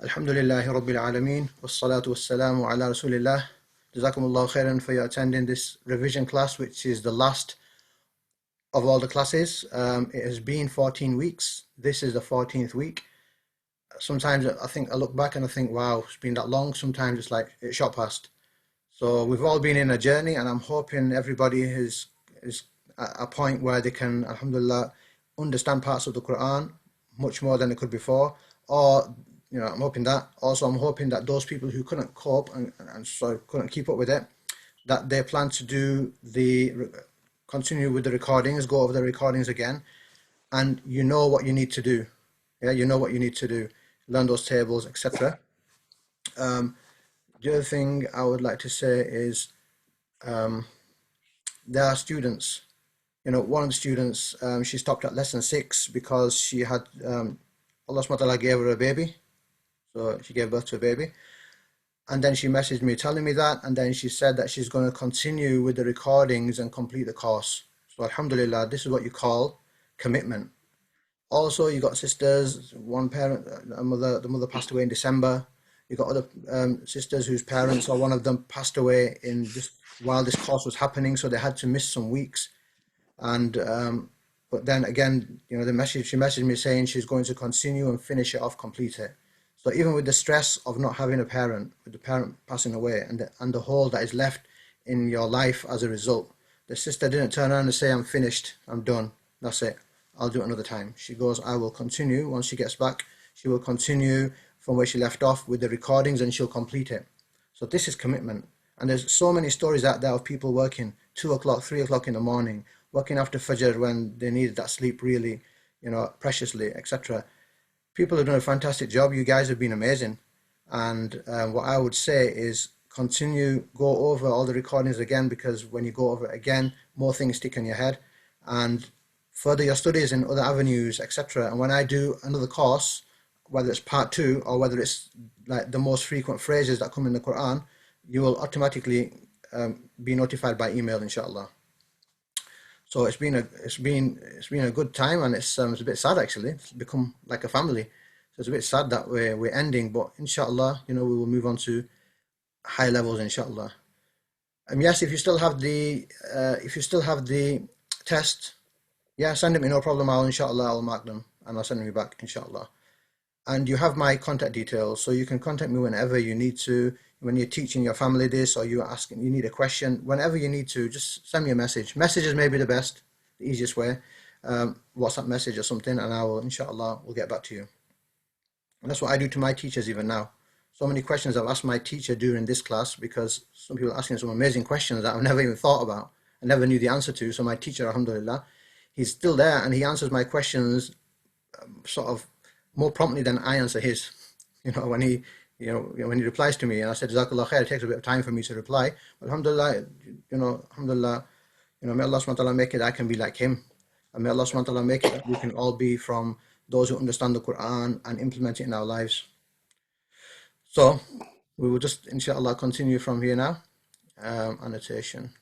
Alhamdulillahi Rabbil Alameen, wassalatu wassalamu ala Rasulillah. Jazakumullahu khairan for your attending this revision class, which is the last of all the classes. It has been 14 weeks. This is the 14th week. Sometimes I look back and I think, wow, it's been that long. Sometimes it's like it shot past. So we've all been in a journey, and I'm hoping everybody is at a point where they can, alhamdulillah, understand parts of the Quran much more than they could before. Or, I'm hoping that. Also, I'm hoping that those people who couldn't cope and so couldn't keep up with it, that they plan to continue with the recordings, go over the recordings again, and you know what you need to do. Yeah, you know what you need to do. Learn those tables, etc. The other thing I would like to say is there are students. One of the students, she stopped at lesson 6 because she had Allah subhanahu wa ta'ala gave her a baby. So she gave birth to a baby. And then she messaged me telling me that, and then she said that she's going to continue with the recordings and complete the course. So alhamdulillah, this is what you call commitment. Also, you got sisters, one parent, the mother passed away in December. You got other sisters whose parents or one of them passed away in just while this course was happening, so they had to miss some weeks. And but then again, she messaged me saying she's going to continue and finish it off, complete it. So even with the stress of not having a parent, with the parent passing away, and the hole that is left in your life as a result, the sister didn't turn around and say, I'm finished, I'm done, that's it, I'll do it another time. She goes, I will continue. Once she gets back, she will continue from where she left off with the recordings, and she'll complete it. So this is commitment. And there's so many stories out there of people working 2 o'clock, 3 o'clock in the morning, working after Fajr when they needed that sleep really, preciously, etc. People have done a fantastic job. You guys have been amazing. And what I would say is continue, go over all the recordings again, because when you go over it again, more things stick in your head, and further your studies in other avenues, etc. And when I do another course, whether it's part 2 or whether it's like the most frequent phrases that come in the Quran, you will automatically be notified by email, inshallah. So it's been a good time, and it's a bit sad actually. It's become like a family. So it's a bit sad that we're ending, but inshallah, we will move on to high levels, inshallah. Yes, if you still have the test, yeah, send it me, no problem. I'll mark them and I'll send them you back, inshallah. And you have my contact details, so you can contact me whenever you need to. When you're teaching your family this, or you need a question, whenever you need to, just send me a message. Messages may be the best, the easiest way. WhatsApp message or something, and I will, inshallah, will get back to you. And that's what I do to my teachers even now. So many questions I've asked my teacher during this class, because some people are asking some amazing questions that I've never even thought about. I never knew the answer to. So my teacher, alhamdulillah, he's still there, and he answers my questions sort of more promptly than I answer his. When he replies to me, and I said, Jazakallah khair, it takes a bit of time for me to reply. But alhamdulillah, alhamdulillah, may Allah subhanahu wa ta'ala make it I can be like him. And may Allah subhanahu wa ta'ala make it that we can all be from those who understand the Quran and implement it in our lives. So we will just, inshallah, continue from here now. Annotation.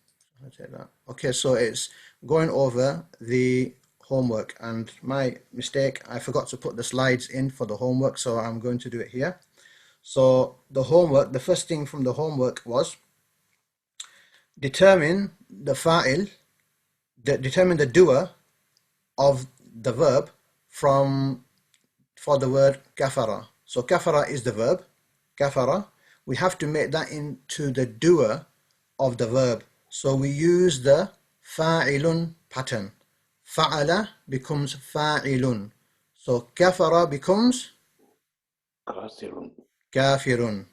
I'll take that. Okay, so it's going over the homework, and my mistake, I forgot to put the slides in for the homework, so I'm going to do it here. So the homework, the first thing from the homework was determine the fa'il, determine the doer of the verb for the word kafara. So kafara is the verb, kafara. We have to make that into the doer of the verb. So we use the fa'ilun pattern. Fa'ala becomes fa'ilun. So kafara becomes Kafirun. kafirun.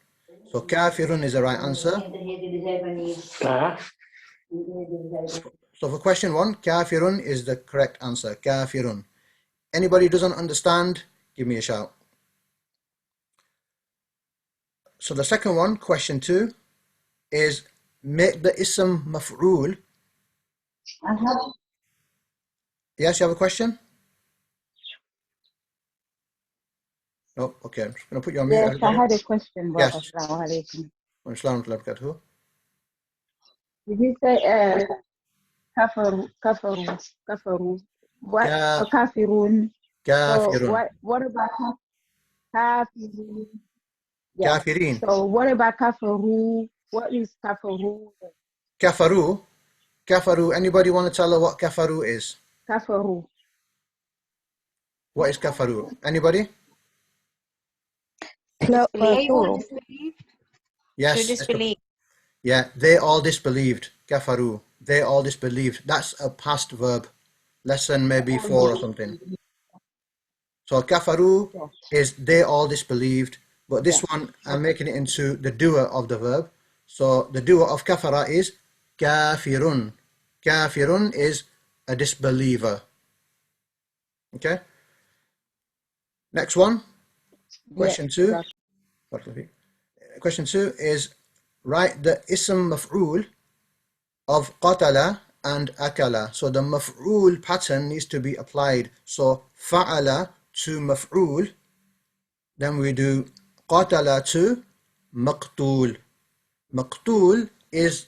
So kafirun is the right answer. So for question 1, kafirun is the correct answer. Kafirun. Anybody who doesn't understand, give me a shout. So the second one, question 2, is make the ism maf'ul. Yes, you have a question? No, okay. I'm just going to put you on mute. Yes, I had a question, brother. Yes. Assalamu alaikum. Assalamu alaikum. Did you say kafaru? What? Kafirun. Kafirun. So what about kafirun? Yeah. Kafirin. So what about kafaru? What is kafaru? Kafaru. Kafaru. Anybody want to tell her what kafaru is? Kafaru. What is kafaru? Anybody? Plural. Yes. To disbelieve. Yeah, they all disbelieved. Kafaru. They all disbelieved. That's a past verb. Lesson maybe 4 or something. So kafaru Yes. is they all disbelieved. But this Yeah. one, I'm making it into the doer of the verb. So the doer of kafara is kafirun. Kafirun is a disbeliever. Okay. Next one. Question 2. Question 2 is write the ism maf'ul of qatala and akala. So the maf'ul pattern needs to be applied. So fa'ala to maf'ul, then we do qatala to maqtul. Maqtul is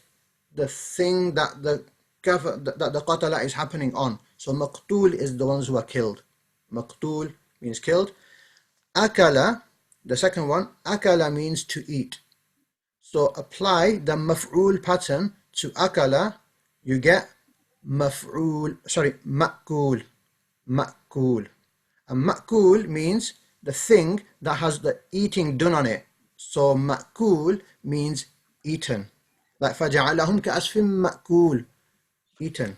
the thing that the qatala is happening on. So maqtul is the ones who are killed. Maqtul means killed. Akala, the second one, akala means to eat. So apply the maf'ul pattern to akala, you get ma'kul. Ma'kul. And ma'kul means the thing that has the eating done on it. So ma'kul means eaten. Like فَجَعَلَهُمْ كَأَسْفٍ مَأْكُولٍ, eaten.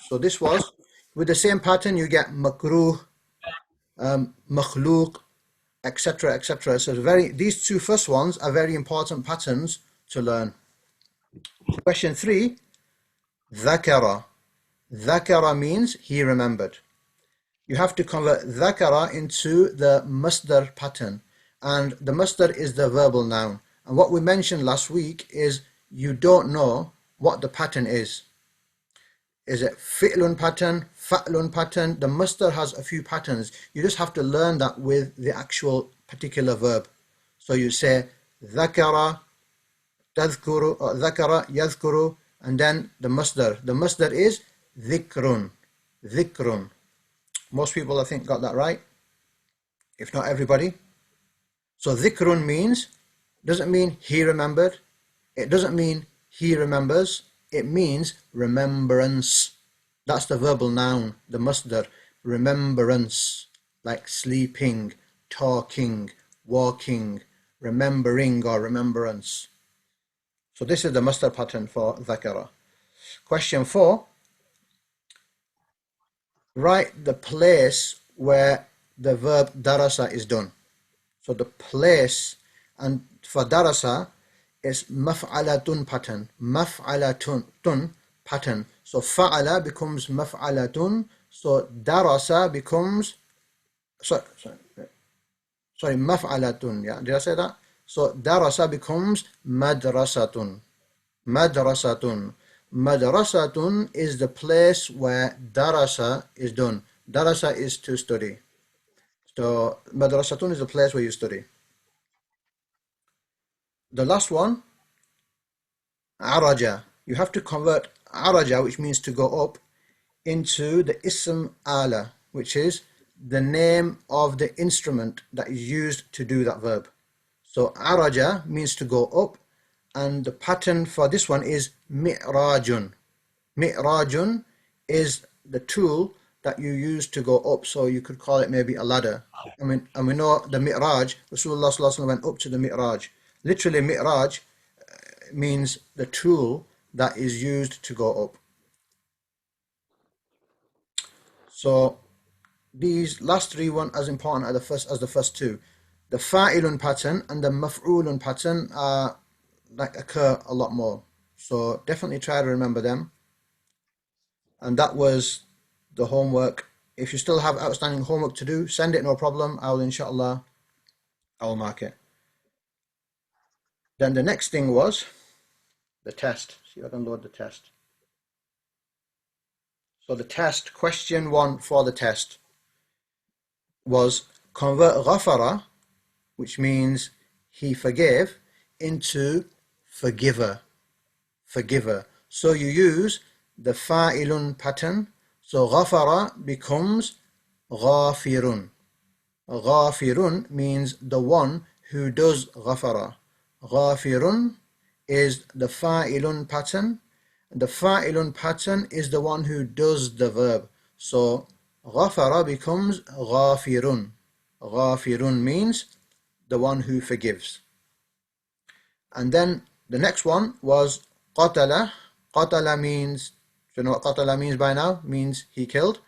So this was, with the same pattern you get makruh, makhluq, etc., etc. So these two first ones are very important patterns to learn. Question 3, ذَكَرَ. ذَكَرَ means he remembered. You have to convert ذَكَرَ into the masdar pattern. And the masdar is the verbal noun. And what we mentioned last week is you don't know what the pattern is. Is it fi'lun pattern, fa'lun pattern? The masdar has a few patterns. You just have to learn that with the actual particular verb. So you say ذَكَرَ, تذكر, ذكر, يذكر, and then the masdar. The masdar is ذِكْرٌ. ذِكْرٌ. Most people, I think, got that right. If not everybody. So dhikrun means, doesn't mean he remembered. It doesn't mean he remembers. It means remembrance. That's the verbal noun, the masdar. Remembrance. Like sleeping, talking, walking, remembering or remembrance. So this is the masdar pattern for dhakara. Question 4. Write the place where the verb darasa is done. So the place, and for darasa is maf'alatun pattern. Maf'alatun pattern. So fa'ala becomes maf'alatun. So darasa becomes sorry maf'alatun. Yeah, did I say that? So darasa becomes madrasatun. Madrasatun. Madrasatun is the place where darasa is done. Darasa is to study. So madrasatun is the place where you study. The last one, araja. You have to convert araja, which means to go up, into the ism ala, which is the name of the instrument that is used to do that verb. So araja means to go up, and the pattern for this one is mi'rajun. Mi'rajun is the tool that you use to go up, so you could call it maybe a ladder. And we know the mi'raj, Rasulullah sallallahu alaihi wasallam went up to the mi'raj. Literally, mi'raj means the tool that is used to go up. So these last three weren't as important as the first two. The fa'ilun pattern and the maf'ulun pattern are occur a lot more. So definitely try to remember them. And that was the homework. If you still have outstanding homework to do, send it, no problem. I'll mark it. Then the next thing was the test. See if I can load the test. So the test, question 1 for the test was convert ghafara, which means he forgave, into forgiver. Forgiver. So you use the fa'ilun pattern. So ghafara becomes ghafirun. Ghafirun means the one who does ghafara. Ghafirun is the fa'ilun pattern. The fa'ilun pattern is the one who does the verb. So ghafara becomes ghafirun. Ghafirun means the one who forgives. And then the next one was qatala. Qatala means, do you know what qatala means by now? Means he killed.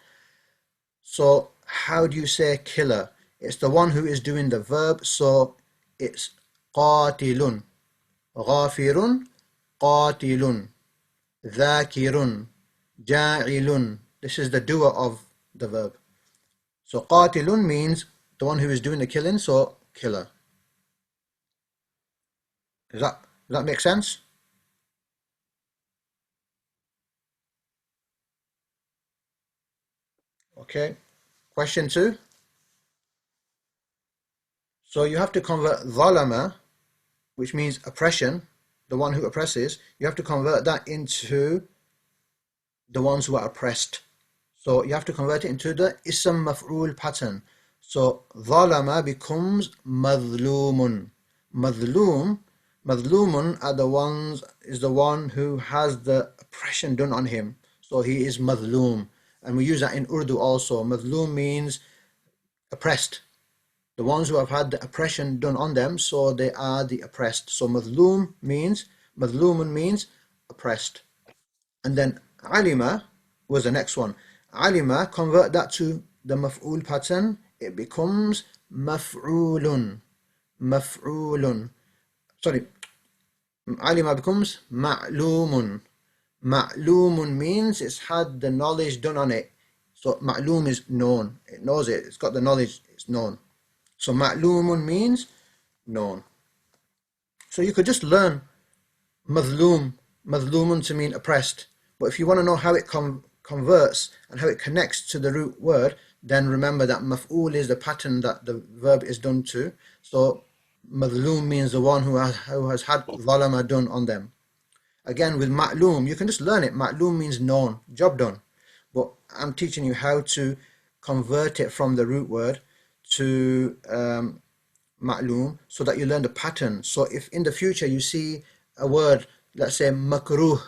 So how do you say killer? It's the one who is doing the verb, so it's qatilun. Ghafirun, qatilun. Dhakirun, ja'ilun. This is the doer of the verb. So qatilun means the one who is doing the killing, so killer. Does that make sense? Okay. Question 2. So you have to convert zalama, which means oppression, the one who oppresses. You have to convert that into the ones who are oppressed. So you have to convert it into the ism maf'ul pattern. So zalama becomes madlumun. Madlumun is the one who has the oppression done on him. So he is madlum. And we use that in Urdu also. Madlum means oppressed. The ones who have had the oppression done on them, so they are the oppressed. So madlumun means oppressed. And then alima was the next one. Alima, convert that to the maf'ul pattern. It becomes maf'ulun. Sorry. Alima becomes ma'lumun. Ma'lumun means it's had the knowledge done on it. So ma'lum is known. It knows it. It's got the knowledge. It's known. So ma'lumun means known. So you could just learn madlumun to mean oppressed. But if you want to know how it converts and how it connects to the root word, then remember that maf'ul is the pattern that the verb is done to. So madlum means the one who has had zalama done on them. Again, with ma'lum, you can just learn it. Ma'lum means known, job done. But I'm teaching you how to convert it from the root word to ma'lum, so that you learn the pattern. So if in the future you see a word, let's say makruhun.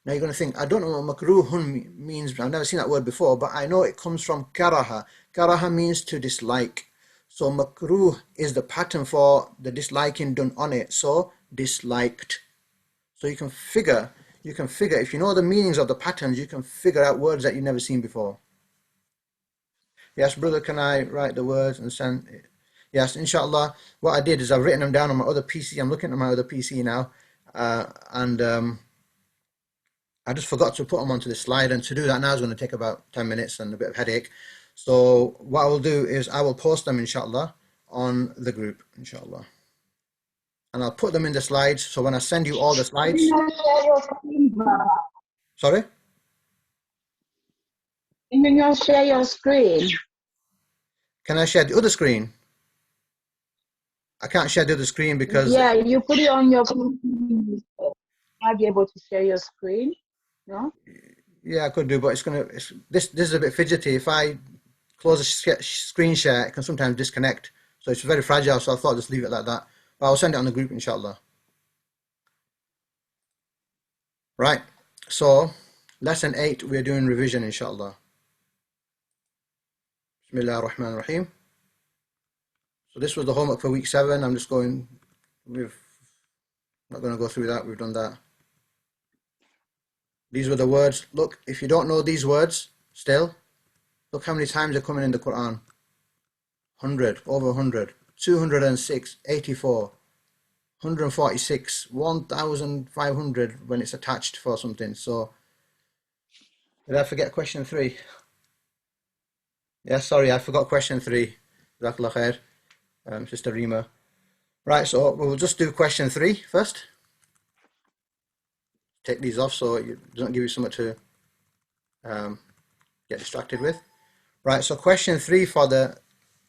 Now you're going to think, I don't know what makruhun means. I've never seen that word before, but I know it comes from karaha. Karaha means to dislike. So makruh is the pattern for the disliking done on it. So disliked. So you can figure, if you know the meanings of the patterns, you can figure out words that you've never seen before. Yes, brother, can I write the words and send it? Yes, inshallah. What I did is I've written them down on my other PC. I'm looking at my other PC now. And I just forgot to put them onto the slide. And to do that now is going to take about 10 minutes and a bit of headache. So what I will do is I will post them, inshallah, on the group, inshallah. And I'll put them in the slides. So when I send you all the slides... Sorry? Can you not share your screen? Can I share the other screen? I can't share the other screen because... Yeah, you put it on your PC. I'll be able to share your screen. No? Yeah, I could do, but this is a bit fidgety. If I close the screen share, it can sometimes disconnect. So it's very fragile, so I thought I'd just leave it like that. But I'll send it on the group, inshallah. Right, so lesson 8, we're doing revision, inshallah. Bismillah ar-Rahman ar-Rahim. So this was the homework for week 7. I'm just going, we're not going to go through that, we've done that. These were the words. Look, if you don't know these words still, look how many times they're coming in the Quran. 100, over 100, 206, 84, 146, 1,500 when it's attached for something. So, did I forget question 3? Yeah, sorry, I forgot question 3. Jazakallah khair, Sister Rima. Right, so we'll just do question 3 first. Take these off so it doesn't give you so much to get distracted with. Right, so question 3 for the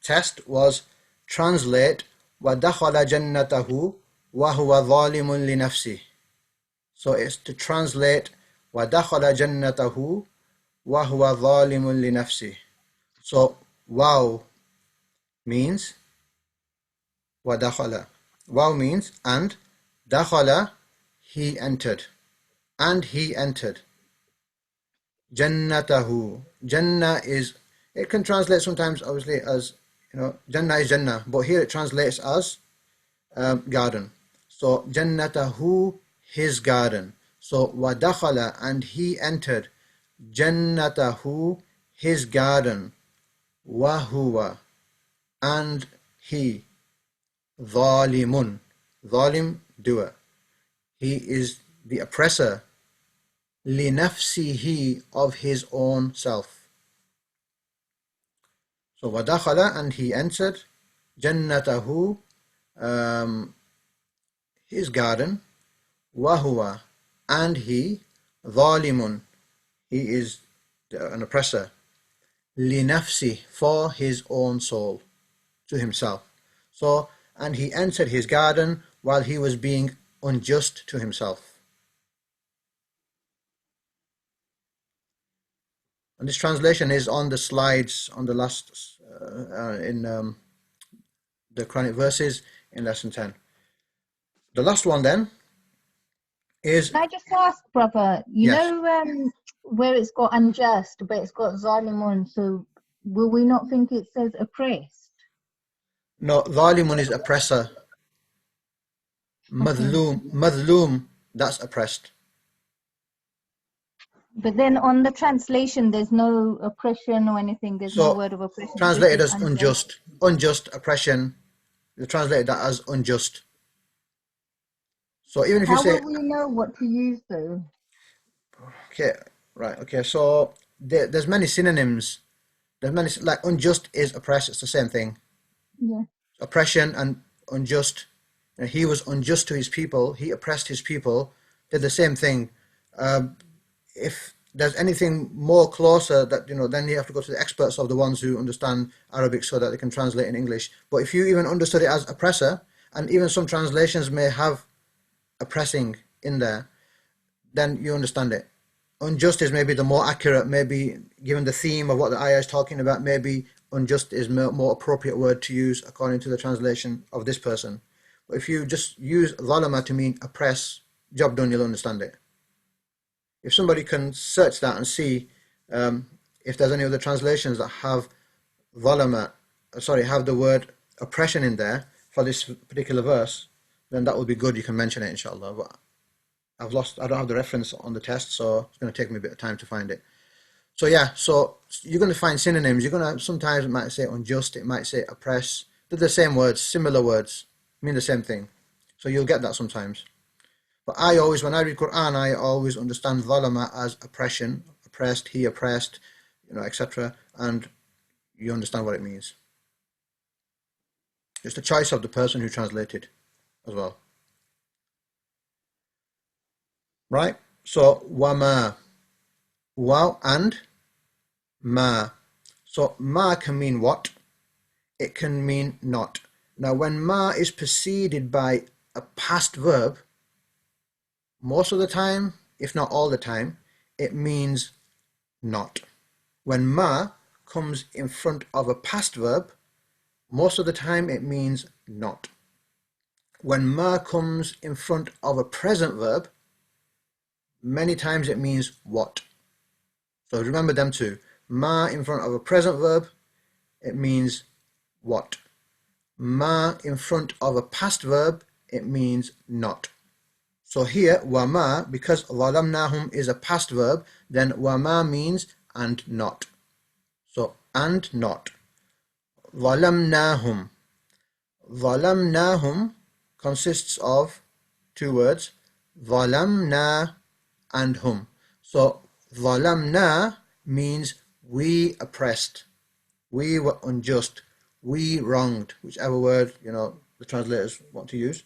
test was translate وَدَخَلَ جَنَّتَهُ وَهُوَ ظَالِمٌ لِنَفْسِهِ. So it's to translate وَدَخَلَ جَنَّتَهُ وَهُوَ ظَالِمٌ لِنَفْسِهِ. So Waw means ودخل. Waw means and. دخل, he entered. And he entered. Jannatahu. Jannah is, it can translate sometimes obviously as, Jannah is Jannah, but here it translates as garden. So Jannatahu, his garden. So wadakhala, and he entered. Jannatahu, his garden. Wahuwa, and he. Zalimun. Zalim, doer. He is the oppressor. Linafsihi, of his own self. So wadakhala, and he entered. Jannatahu, his garden. Wahuwa, and he. Zalimun, he is an oppressor. Linafsi, for his own soul, to himself. So, and he entered his garden while he was being unjust to himself. And this translation is on the slides on the last, in the Quranic verses in lesson 10. The last one then is... Can I just ask, brother, you Yes. know where it's got unjust, but it's got zalimun, so will we not think it says oppressed? No, zalimun is oppressor. Madloom, that's oppressed. But then on the translation, there's no oppression or anything. There's no word of oppression. Translated as unjust. Unjust, oppression. They translated that as unjust. So even if you say... How will we know what to use though? Okay, right, okay, so there's many synonyms. There's many, like unjust is oppressed, it's the same thing. Yeah. Oppression and unjust. He was unjust to his people, he oppressed his people, did the same thing. If there's anything more closer that, then you have to go to the experts of the ones who understand Arabic so that they can translate in English. But if you even understood it as oppressor, and even some translations may have oppressing in there, then you understand it. Unjust is maybe the more accurate, maybe given the theme of what the ayah is talking about, maybe unjust is more appropriate word to use according to the translation of this person. But if you just use zalama to mean oppress, job done, you'll understand it. If somebody can search that and see if there's any other translations that have zalama, have the word oppression in there for this particular verse, then that would be good. You can mention it, inshallah. But I don't have the reference on the test, so it's going to take me a bit of time to find it. So yeah, so you're going to find synonyms. You're going to, sometimes it might say unjust, it might say oppress. They're the same words, similar words, mean the same thing. So you'll get that sometimes. But when I read Quran, I always understand zalama as oppression, oppressed, he oppressed, etc. And you understand what it means. It's the choice of the person who translated as well. Right? So, wama. Wow and ma. So, ma can mean what? It can mean not. Now, when ma is preceded by a past verb, most of the time, if not all the time, it means not. When ma comes in front of a past verb, most of the time it means not. When ma comes in front of a present verb, many times it means what. So remember them two. Ma in front of a present verb, it means what. Ma in front of a past verb, it means not. So here, wama, because zalamnahum is a past verb, then wama means and not. So, and not. Zalamnahum. Zalamnahum consists of two words, zalamna and hum. So, zalamna means we oppressed, we were unjust, we wronged, whichever word, the translators want to use.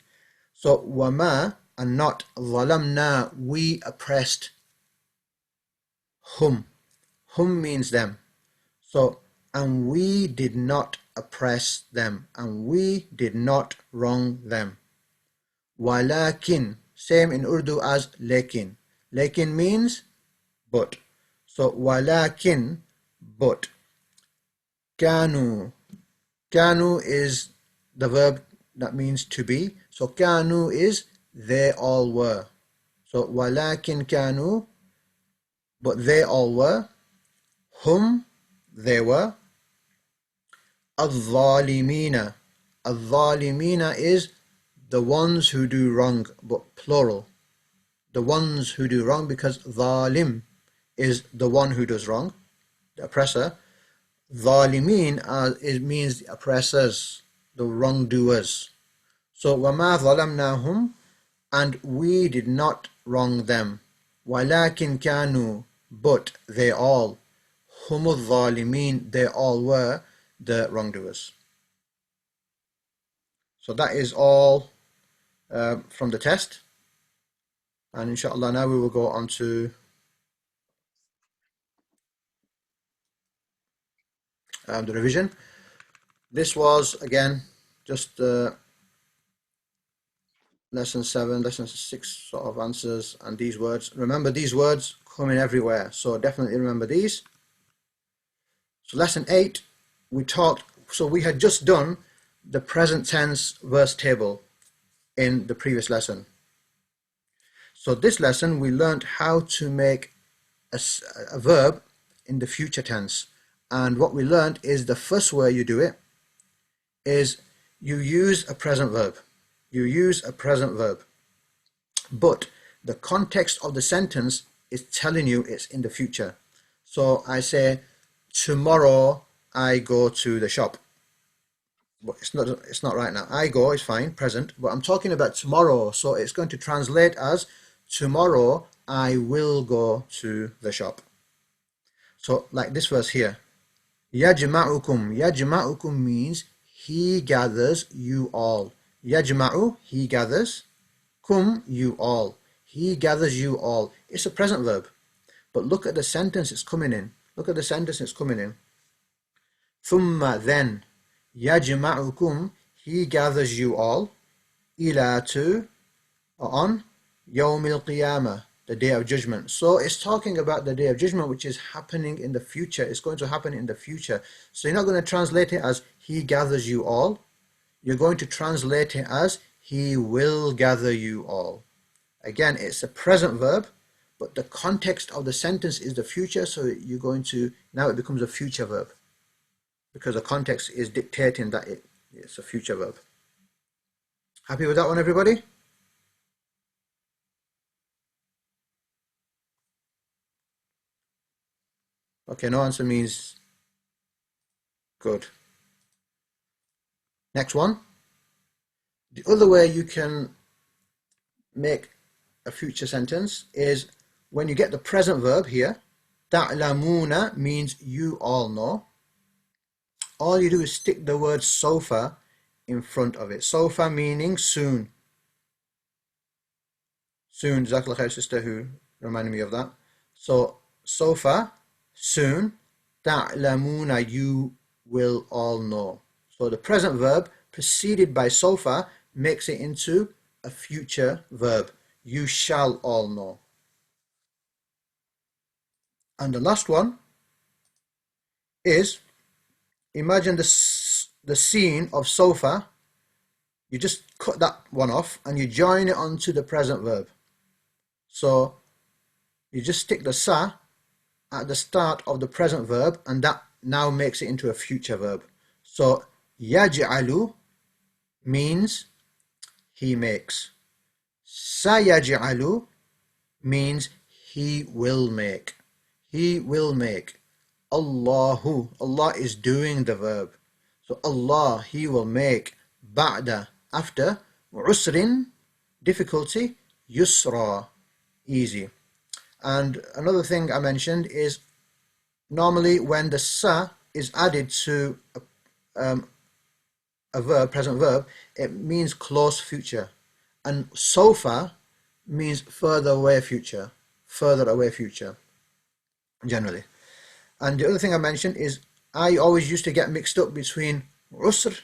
So, wama and not zalamna, we oppressed hum. Hum means them. So, and we did not oppress them, and we did not wrong them. Walakin, same in Urdu as lekin. Lekin means but. So, walakin, but. Kanu. Kanu is the verb that means to be. So kanu is they all were. So walakin kanu, but they all were. Hum, they were. Al-zalimina. Al-zalimina is the ones who do wrong, but plural. The ones who do wrong, because zalim is the one who does wrong, the oppressor. Zalimin it means the oppressors, the wrongdoers. So وَمَا ظَلَمْنَاهُمْ, and we did not wrong them. وَلَكِنْ كَانُوا, but they all. هُمُ الظَّالِمِينَ, they all were the wrongdoers. So that is all from the test. And inshallah now we will go on to the revision. This was again just lesson 7, lesson 6 sort of answers, and these words. Remember, these words come in everywhere, so definitely remember these. So lesson 8, we had just done the present tense verse table in the previous lesson. So this lesson we learned how to make a verb in the future tense, and what we learned is the first way you do it is you use a present verb. You use a present verb, but the context of the sentence is telling you it's in the future. So I say, tomorrow I go to the shop. But it's not right now. I go is fine, present, but I'm talking about tomorrow, so it's going to translate as tomorrow I will go to the shop. So like this verse here, yajma'ukum. Yajma'ukum means he gathers you all. Yajma'u, he gathers. Kum, you all. He gathers you all. It's a present verb. But look at the sentence it's coming in. Look at the sentence it's coming in. Thumma, then. Yajma'ukum, he gathers you all. Ila, to, or on. Yawmil qiyamah, the day of judgment. So it's talking about the day of judgment, which is happening in the future. It's going to happen in the future. So you're not going to translate it as he gathers you all. You're going to translate it as he will gather you all. Again, it's a present verb, but the context of the sentence is the future, so you're going to, now it becomes a future verb, because the context is dictating that it's a future verb. Happy with that one, everybody? Okay, no answer means good. Next one. The other way you can make a future sentence is when you get the present verb here. Ta'lamuna means you all know. All you do is stick the word sofa in front of it. Sofa meaning soon. Soon, Jazakallah khair, sister who reminded me of that. So sofa, soon. Ta'lamuna, you will all know. So the present verb preceded by sofa makes it into a future verb. You shall all know. And the last one is, imagine the scene of sofa. You just cut that one off and you join it onto the present verb. So you just stick the sa at the start of the present verb, and that now makes it into a future verb. So yaj'alu means he makes. Sayaj'alu means he will make. He will make. Allahu, Allah is doing the verb. So Allah, he will make. Ba'da, after. Usrin, difficulty. Yusra, easy. And another thing I mentioned is normally when the sa is added to a verb, present verb, it means close future. And sofa means further away future. Further away future, generally. And the other thing I mentioned is I always used to get mixed up between usr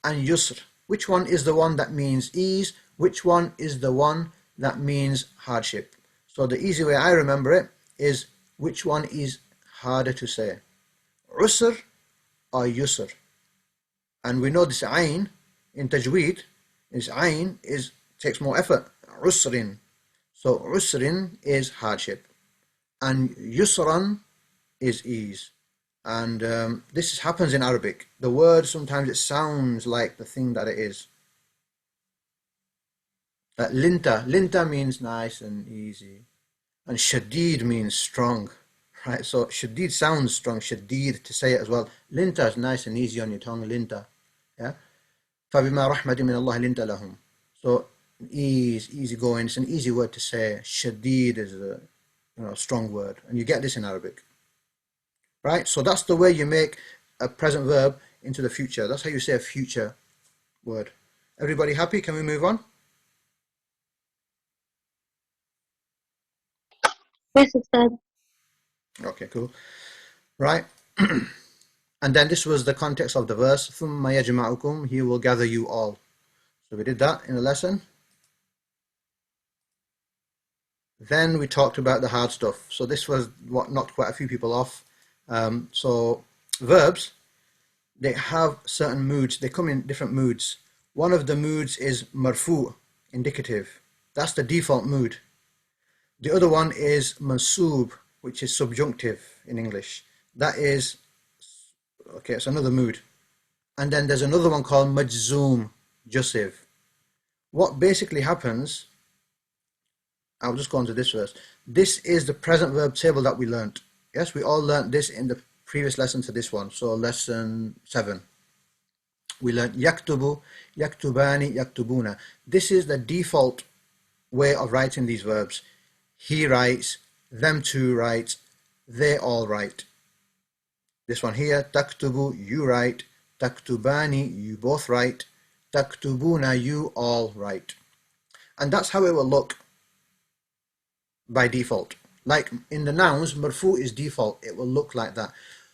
and yusr. Which one is the one that means ease? Which one is the one that means hardship? So the easy way I remember it is which one is harder to say. Usr or yusr. And we know this ayn in tajweed, this ayn takes more effort. Usrin. So usrin is hardship, and yusran is ease. And this happens in Arabic. The word sometimes it sounds like the thing that it is. Linta means nice and easy, and shadid means strong, right? So shadid sounds strong, shadid to say it as well. Linta is nice and easy on your tongue, linta, yeah. فَبِمَا رَحْمَةٍ مِّنَ اللَّهِ لِنْتَ لَهُمْ. So easy going. It's an easy word to say. Shadid is a strong word, and you get this in Arabic, right? So that's the way you make a present verb into the future. That's how you say a future word. Everybody happy? Can we move on? Yes, Ustad. Okay, cool. Right. And then this was the context of the verse. ثُمَّ يَجْمَعُكُمْ. He will gather you all. So we did that in the lesson. Then we talked about the hard stuff. So this was what knocked quite a few people off. So verbs, they have certain moods. They come in different moods. One of the moods is marfu, indicative. That's the default mood. The other one is mansub, which is subjunctive in English. That is, okay, it's another mood. And then there's another one called majzoom, jussive. What basically happens, I'll just go on to this first. This is the present verb table that we learnt. Yes, we all learnt this in the previous lesson to this one. So lesson 7. We learnt yaktubu, yaktubani, yaktubuna. This is the default way of writing these verbs. He writes, them two write, they all write. This one here, taktubu, you write, taktubani, you both write, taktubuna, you all write. And that's how it will look by default. Like in the nouns, marfu is default. It will look like that.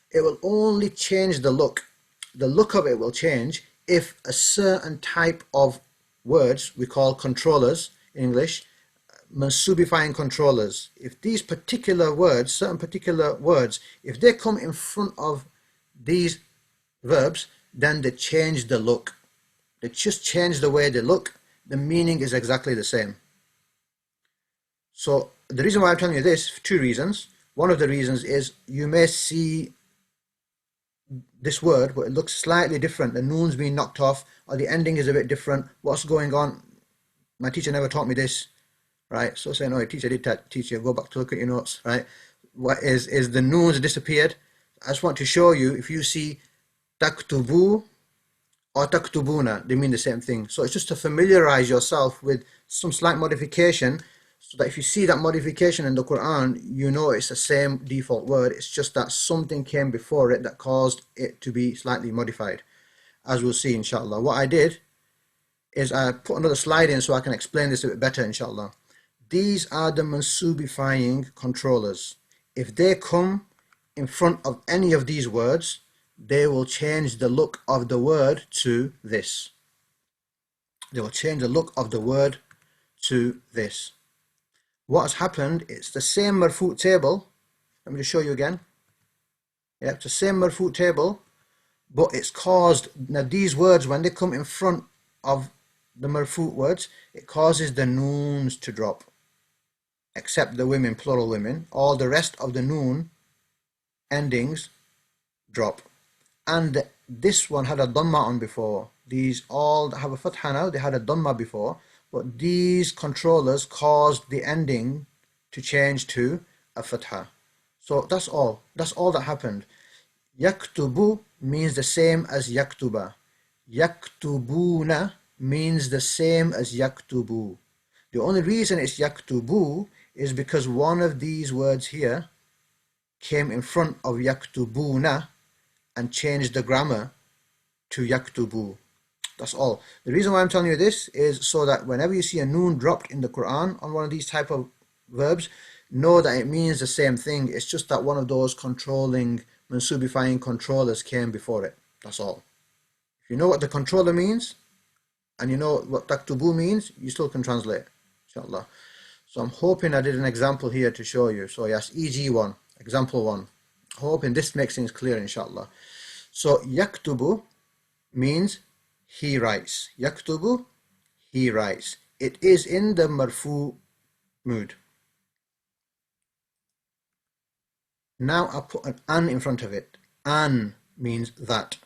It will only change the look. The look of it will change if a certain type of words we call controllers in English, mansubifying controllers. If these particular words, certain particular words, if they come in front of these verbs, then they change the look. They just change the way they look. The meaning is exactly the same. So the reason why I'm telling you this, for 2 reasons. One of the reasons is you may see this word, but it looks slightly different. The noon's being knocked off, or the ending is a bit different. What's going on? My teacher never taught me this, right? So saying, oh, teacher did teach you, go back to look at your notes, right? What is the noon's disappeared. I just want to show you, if you see taktubu or taktubuna, they mean the same thing. So it's just to familiarize yourself with some slight modification, so that if you see that modification in the Quran, you know it's the same default word. It's just that something came before it that caused it to be slightly modified, as we'll see inshallah. What I did is I put another slide in so I can explain this a bit better inshallah. These are the mansubifying controllers. If they come in front of any of these words, they will change the look of the word to this. They will change the look of the word to this. What has happened, it's the same marfu table. Let me just show you again. Yeah, it's the same marfu table, but it's caused, now these words, when they come in front of the marfu words, it causes the noons to drop, except the women, plural women. All the rest of the noon endings drop. And this one had a dhamma on before. These all have a fatha now, they had a dhamma before, but these controllers caused the ending to change to a fatha. So that's all that happened. Yaktubu means the same as yaktuba. Yaktubuna means the same as yaktubu. The only reason it's yaktubu is because one of these words here came in front of yaktubuna and changed the grammar to yaktubu. That's all. The reason why I'm telling you this is so that whenever you see a noon dropped in the Quran on one of these type of verbs, know that it means the same thing. It's just that one of those controlling, mansubifying controllers came before it. That's all. If you know what the controller means, and you know what taktubu means, you still can translate, inshallah. So I'm hoping I did an example here to show you. So yes, EG1, example 1. Hoping this makes things clear, inshallah. So yaktubu means he writes. Yaktubu, he writes. It is in the marfu mood. Now I put an in front of it. An means that.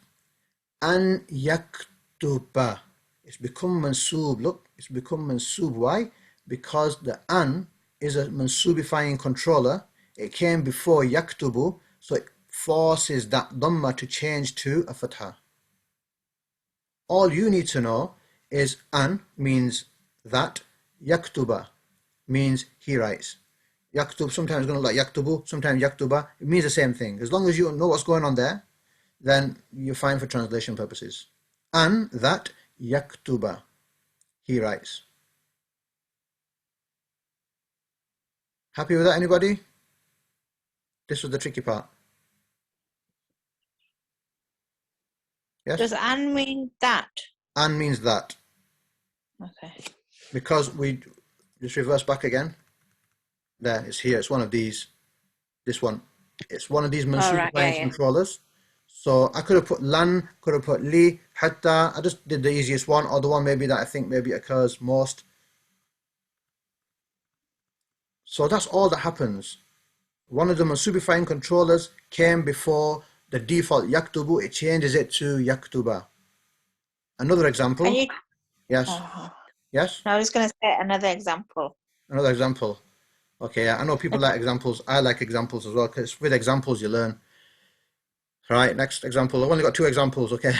An yaktuba. It's become mansoob. Look, it's become mansoob. Why? Because the an is a mansoobifying controller. It came before yaktubu, so it forces that dhamma to change to a fatha. All you need to know is an means that, yaktuba means he writes. Yaktub sometimes going to look like yaktubu, sometimes yaktuba. It means the same thing. As long as you know what's going on there, then you're fine for translation purposes. An, that, yaktuba, he writes. Happy with that, anybody? This was the tricky part. Yes? Does an mean that? An means that. Okay. Because we just reverse back again. There, it's here. It's one of these. This one. It's one of these mansoobifying controllers. So I could have put lan, could have put li, hatta. I just did the easiest one, or the one maybe that I think maybe occurs most. So that's all that happens. One of the mansoobifying controllers came before the default yaktubu. It changes it to yaktuba. Another example. Yes. Yes. No, I was going to say another example. Another example. Okay, I know people like examples. I like examples as well, because with examples you learn. Right, next example. I've only got two examples, okay?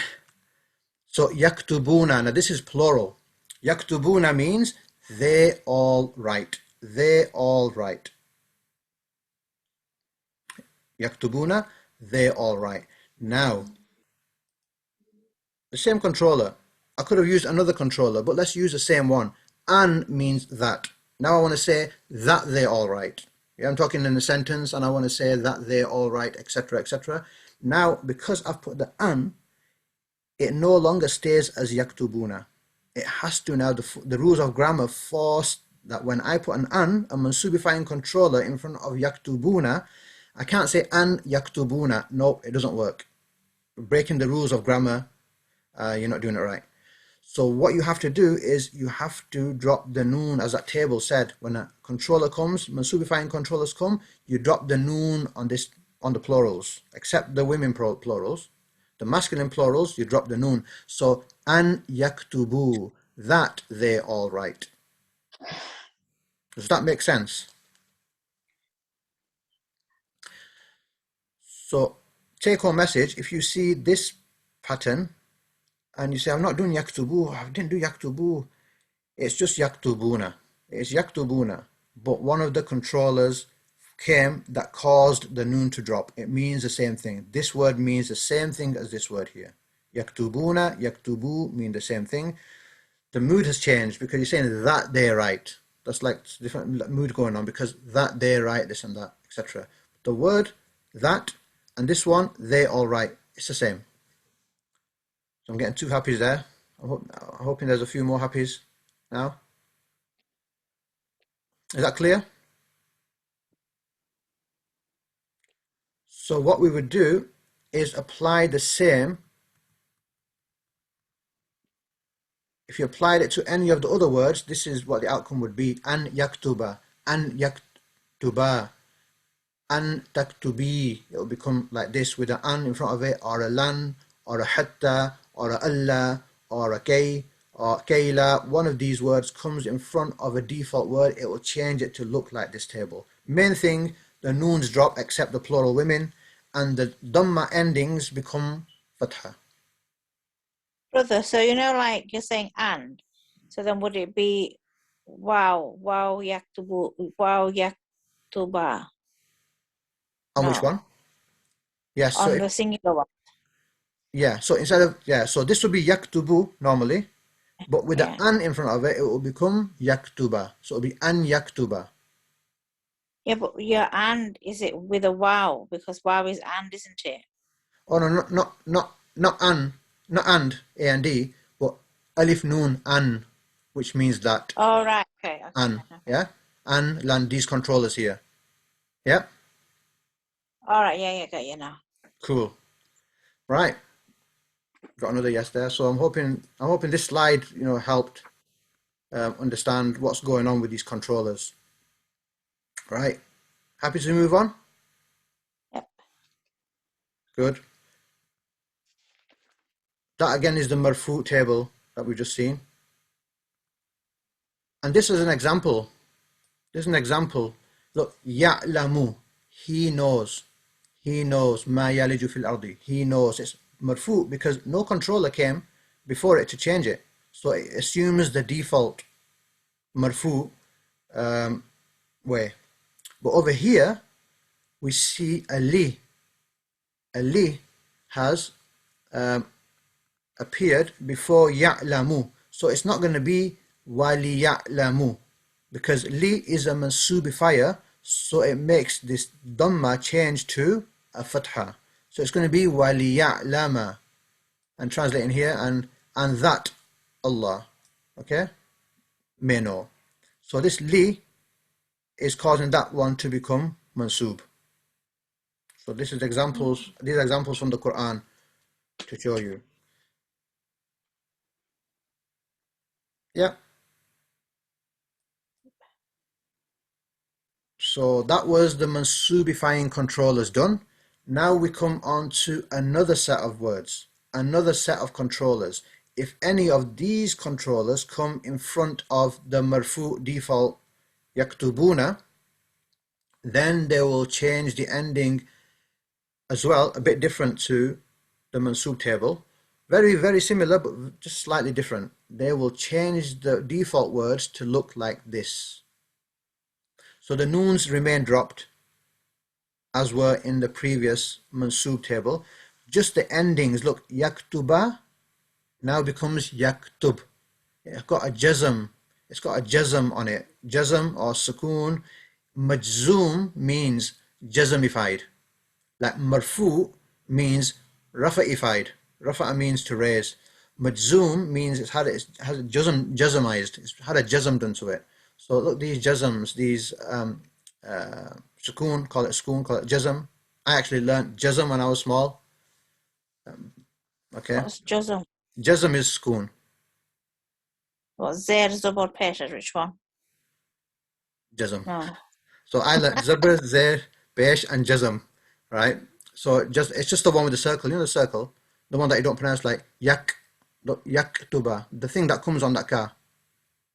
So, yaktubuna. Now, this is plural. Yaktubuna means they all write. They all write. Yaktubuna, they all write. Now, the same controller. I could have used another controller, but let's use the same one. An means that. Now I want to say that they all write. Yeah, I'm talking in a sentence and I want to say that they all write, etc., etc. Now, because I've put the an, it no longer stays as yaktubuna. It has to now, the rules of grammar force that when I put an a mansoobifying controller in front of yaktubuna, I can't say an yaktubuna. No, it doesn't work. Breaking the rules of grammar, you're not doing it right. So what you have to do is you have to drop the noon, as that table said. When a controller comes, mansoobifying controllers come, you drop the noon on the plurals, except the women plurals. The masculine plurals, you drop the noon. So an yaktubu, that they all write. Does that make sense? So take home message, if you see this pattern and you say, I'm not doing yaktubu, I didn't do yaktubu, it's just yaktubuna. It's yaktubuna. But one of the controllers came that caused the noon to drop. It means the same thing. This word means the same thing as this word here. Yaktubuna, yaktubu mean the same thing. The mood has changed because you're saying that they write. That's like different mood going on because that they write this and that, etc. The word that and this one, they all write. It's the same. So I'm getting two happies there. I'm hoping there's a few more happies now. Is that clear? So what we would do is apply the same. If you applied it to any of the other words, this is what the outcome would be. An yaktuba, an yaktuba, an taktubi. It will become like this with an an in front of it, or a lan, or a hatta, or a alla, or a kay, or kayla. One of these words comes in front of a default word. It will change it to look like this table. Main thing, the noons drop except the plural women, and the dhamma endings become fatha. Brother, so you know, like you're saying and, so then would it be wow yaktubu, wow yaktuba? On which one? Yes. On the singular one. Yeah, so instead of, so this would be yaktubu normally, but with the an in front of it, it will become yaktuba. So it'll be an yaktuba. Yeah, but your and, is it with a wow? Because wow is and, isn't it? Oh no, not an, not and, A and D, but alif noon an, which means that. Oh, right, okay. An, yeah? An, land, these controllers here. Yeah? All right, yeah, got you now. Cool. Right. Got another yes there. So I'm hoping this slide, helped understand what's going on with these controllers. Right. Happy to move on? Yep. Good. That again is the marfu table that we've just seen. And this is an example. This is an example. Look, ya'lamu. He knows. He knows. Ma yaliju fil ardi. He knows. It's marfu because no controller came before it to change it. So it assumes the default marfu way. But over here, we see a li. A li has appeared before ya'lamu. So it's not going to be wali ya'lamu because li is a mansubifier, so it makes this dhamma change to a fatha. So it's going to be wali ya'lama, and translating here and that Allah, okay, may know. So this li is causing that one to become mansub. So this is examples. These are examples from the Quran to show you. Yeah. So that was the mansubifying controllers done. Now we come on to another set of words, another set of controllers. If any of these controllers come in front of the marfu default yaktubuna, then they will change the ending as well, a bit different to the mansub table. Very, very similar, but just slightly different. They will change the default words to look like this. So the noons remain dropped, as were in the previous mansub table. Just the endings, look, yaktuba now becomes yaktub. It's got a jazm. It's got a jazm on it. Jazm or sukoon. Majzoom means jazmified. Like marfu means rafa'ified. Rafa'a means to raise. Majzoom means it has a jazmized. It's had a jazm done to it. So look, these jazms, these sukoon, call it jazm. I actually learned jazm when I was small. Okay. What's jazm? Jazm is sukoon. What, zer, zabur, pesh, which one? Jazm. No. So I learned zabr, zer, pesh, and jazm, right? So it's just the one with the circle. You know the circle, the one that you don't pronounce, like yak tuba, the thing that comes on that car.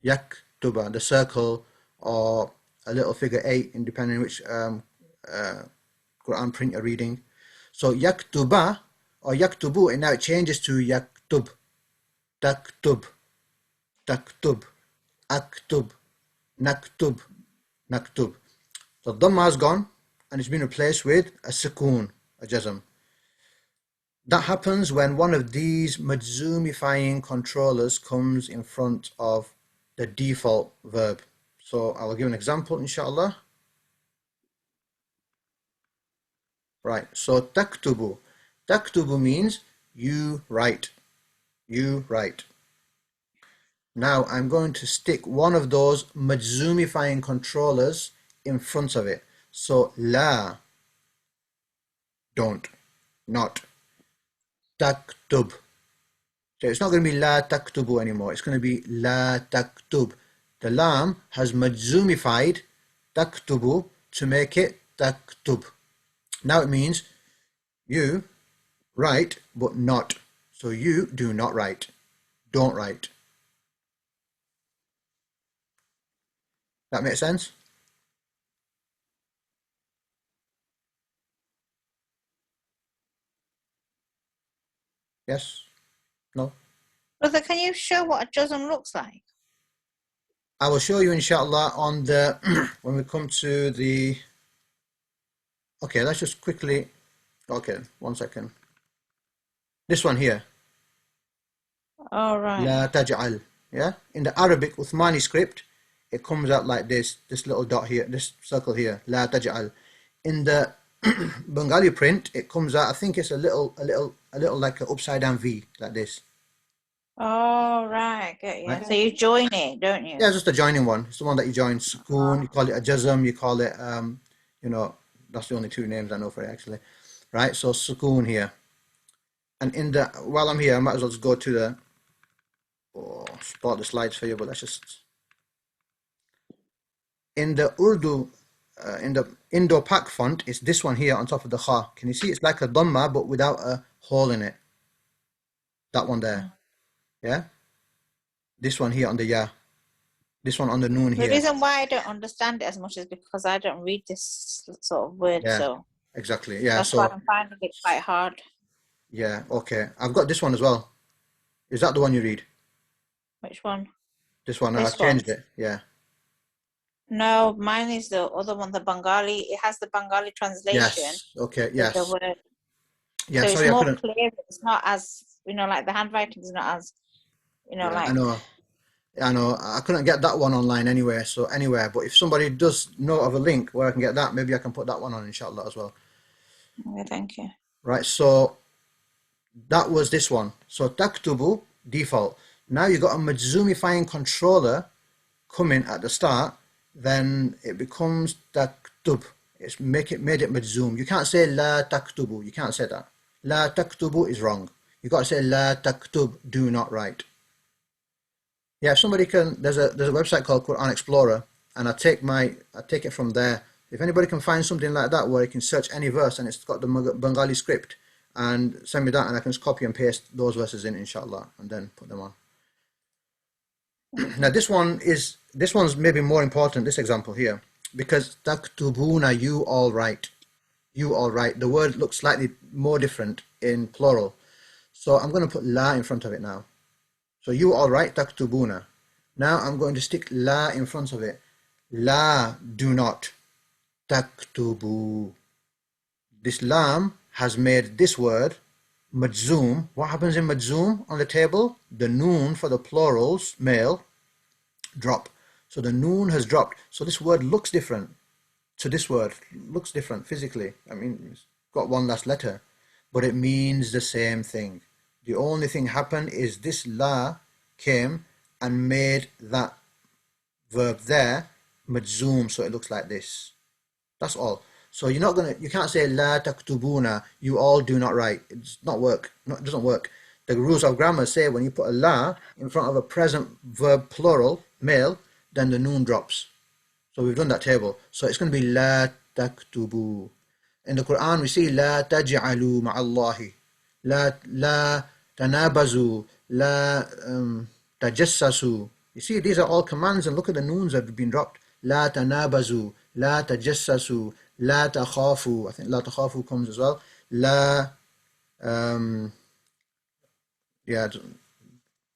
Yak tuba, the circle, or a little figure 8, depending which Quran print you're reading. So yaktuba or yaktubu, and now it changes to yaktub, taktub, taktub, aktub, naktub, naktub. So dhamma has gone and it's been replaced with a sukoon, a jazm. That happens when one of these majzoomifying controllers comes in front of the default verb. So I will give an example, inshallah. Right, so taktubu. Taktubu means you write. You write. Now I'm going to stick one of those majzoomifying controllers in front of it. So la, don't, not. Taktub. So it's not going to be la taktubu anymore. It's going to be la taktub. The lam has majzoomified taktubu to make it taktub. Now it means you write, but not. So you do not write. Don't write. That makes sense? Yes? No? Brother, can you show what a jazm looks like? I will show you inshallah on the when we come to the. Okay, let's just quickly. Okay, 1 second. This one here. All right. La taj'al. Yeah? In the Arabic Uthmani script, it comes out like this little dot here, this circle here. La taj'al. In the Bengali print, it comes out, I think it's a little like an upside down V, like this. Oh, right. Get you. Right. So you join it, don't you? Yeah, it's just a joining one. It's the one that you join. Sukoon, you call it a jazm, you call it, that's the only two names I know for it actually. Right, so sukoon here. And while I'm here, I might as well just go to the, spot the slides for you, but let's just, in the Urdu, in the Indo-Pak font, it's this one here on top of the kha. Can you see? It's like a dhamma, but without a hole in it. That one there. Yeah? This one here on the ya. This one on the noon The here. reason why I don't understand it as much is because I don't read this sort of word, Yeah, so exactly. Yeah, that's so, why I'm finding it quite hard. yeah, okay. I've got this one as well. Is that the one you read? Which one? This one, This I've changed it. Yeah. No, mine is the other one, the Bengali. It has the Bengali translation. Yes. Okay. With Yes. the word. Yeah. So Sorry, it's I more couldn't. clear. It's not as, like the handwriting is not as, Yeah, like. I know. I know. I couldn't get that one online anywhere. So anywhere, but if somebody does know of a link where I can get that, maybe I can put that one on, inshallah, as well. Okay, thank you. Right. So that was this one. So taktubu default. Now you got a majzumifying controller coming at the start, then it becomes taktub. It's made it majzoom. You can't say la taktubu. You can't say that. La taktubu is wrong. You got to say la taktub. Do not write. Yeah, if somebody can, there's a website called Quran Explorer, and I take it from there. If anybody can find something like that where you can search any verse and it's got the Bengali script, and send me that, and I can just copy and paste those verses in, inshallah, and then put them on. Now this one's maybe more important, this example here, because taktubuna, you all write. You all write. The word looks slightly more different in plural. So I'm going to put la in front of it now. So you all write taktubuna. Now I'm going to stick la in front of it. La, do not. Taktubu. This lam has made this word majzoom. What happens in majzoom on the table? The noon for the plurals, male, drop. So the noon has dropped. So this word looks different to this word. Looks different physically. I mean, it's got one last letter, but it means the same thing. The only thing happened is this la came and made that verb there majzoom, so it looks like this. That's all. So you can't say la taktubuna, you all do not write. It doesn't work. The rules of grammar say when you put a la in front of a present verb plural, male, then the noon drops. So we've done that table. So it's going to be la taktubu. In the Quran we see la taj'alu ma'allahi, la tanabazu, la tajassasu. You see, these are all commands, and look at the noons that have been dropped. La tanabazu, la tajassasu, la takhafu. I think la takhafu comes as well. La, yeah, I'm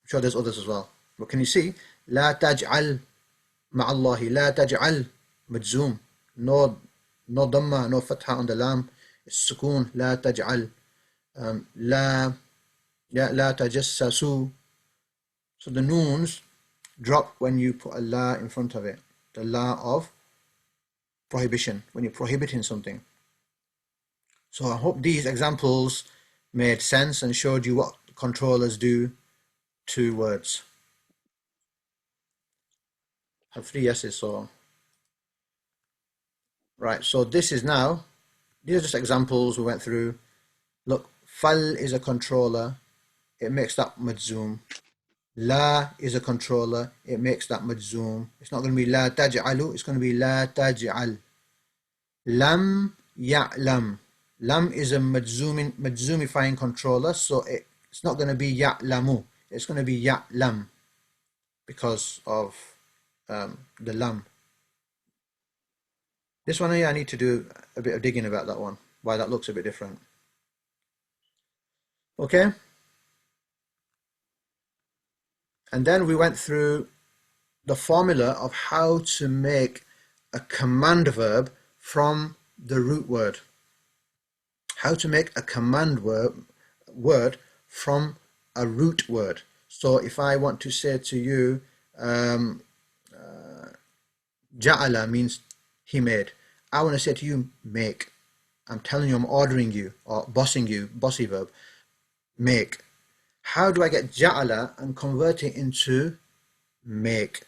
sure there's others as well. But can you see? La taj'al ma'allahi, la taj'al majzoom. No dhamma, no fatha on the lam. It's sukoon, la taj'al. La tajassasu. So the noons drop when you put a la in front of it. The la of prohibition, when you're prohibiting something. So I hope these examples made sense and showed you what controllers do to words. I have 3 yeses, so right. So these are just examples we went through. Look, fal is a controller, it makes that majzoom. La is a controller, it makes that majzoom. It's not going to be la taj'alu, it's going to be la taj'al. Lam ya'lam. Lam is a majzoomifying controller, so it's not going to be ya'lamu. It's going to be ya'lam because of the lam. This one here, I need to do a bit of digging about that one, why that looks a bit different. Okay? And then we went through the formula of how to make a command verb from the root word. How to make a command word from a root word. So if I want to say to you, ja'ala means he made. I want to say to you, make. I'm telling you, I'm ordering you, or bossing you, bossy verb, make. How do I get ja'ala and convert it into make?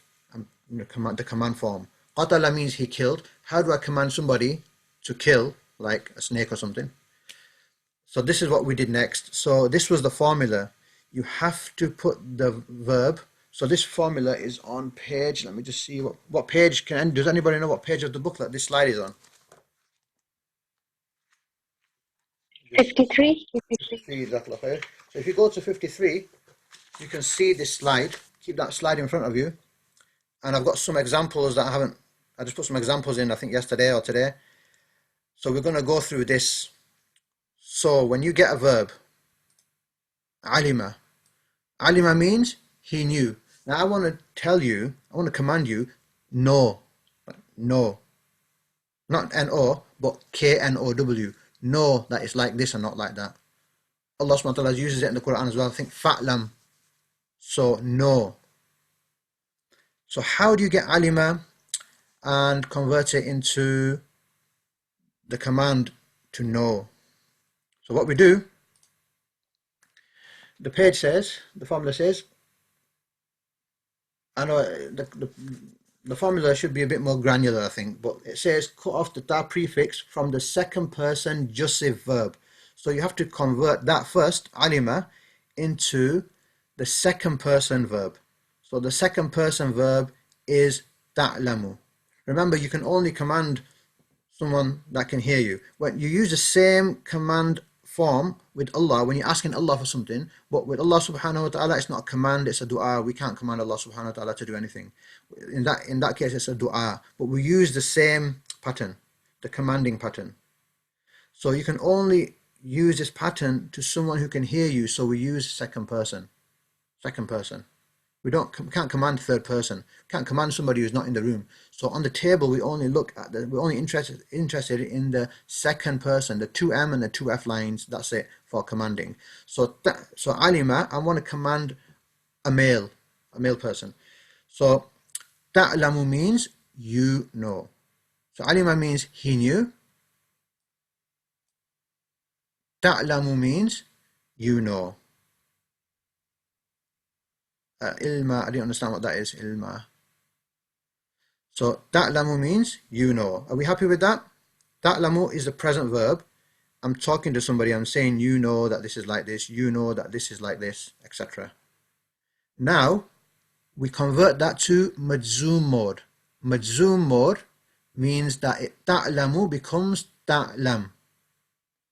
The command form. Qatala means he killed. How do I command somebody to kill, like a snake or something? So this is what we did next. So this was the formula. You have to put the verb. So this formula is on page, let me just see what page does anybody know what page of the booklet this slide is on? 53. 53, so if you go to 53, you can see this slide. Keep that slide in front of you. And I've got some examples that I just put some examples in, I think yesterday or today. So we're going to go through this. So when you get a verb, alima. Alima means he knew. Now I want to command you, know. No. Not N-O, but K-N-O-W. Know that it's like this and not like that. Allah subhanahu wa ta'ala uses it in the Quran as well. I think fa'lam. So know. So how do you get alima and convert it into the command to know? So what we do, the page says, the formula says, I know the formula should be a bit more granular, I think, but it says cut off the ta prefix from the second person jussive verb. So you have to convert that first, alima, into the second person verb. So the second person verb is ta'lamu. Remember, you can only command someone that can hear you. When you use the same command form with Allah, when you're asking Allah for something, but with Allah subhanahu wa ta'ala, it's not a command, it's a dua. We can't command Allah subhanahu wa ta'ala to do anything. In that case, it's a dua. But we use the same pattern, the commanding pattern. So you can only use this pattern to someone who can hear you, so we use second person. We can't command third person. We can't command somebody who's not in the room. So on the table, we only look at we're only interested in the second person, the 2M and the 2F lines. That's it for commanding. So alima, I want to command a male person. So ta'lamu means you know. So alima means he knew. Ta'lamu means you know. Ilma, I didn't understand what that is, ilma. So ta'lamu means you know. Are we happy with that? Ta'lamu is the present verb. I'm talking to somebody, I'm saying you know that this is like this, you know that this is like this, etc. Now we convert that to majzoom mode. Majzoom mode means that ta'lamu becomes ta'lam.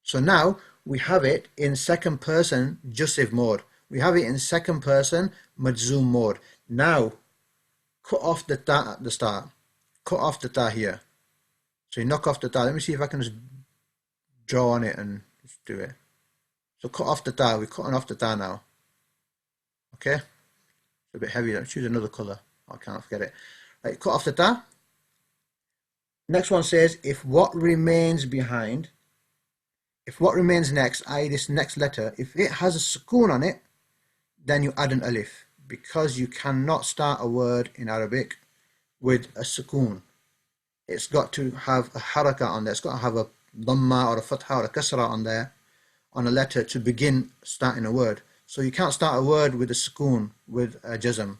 So now we have it in second person jussive mode. We have it in second person majzoom mode. Now, cut off the ta at the start. Cut off the ta here. So you knock off the ta. Let me see if I can just draw on it and just do it. So cut off the ta. We're cutting off the ta now. Okay? It's a bit heavy. Let's choose another colour. I can't forget it. Right, cut off the ta. Next one says, if what remains behind, if what remains next, i.e. this next letter, if it has a sukoon on it, then you add an alif, because you cannot start a word in Arabic with a sukoon. It's got to have a haraka on there. It's got to have a dhamma or a fatha or a kasra on there, on a letter to begin starting a word. So you can't start a word with a sukoon, with a jazm.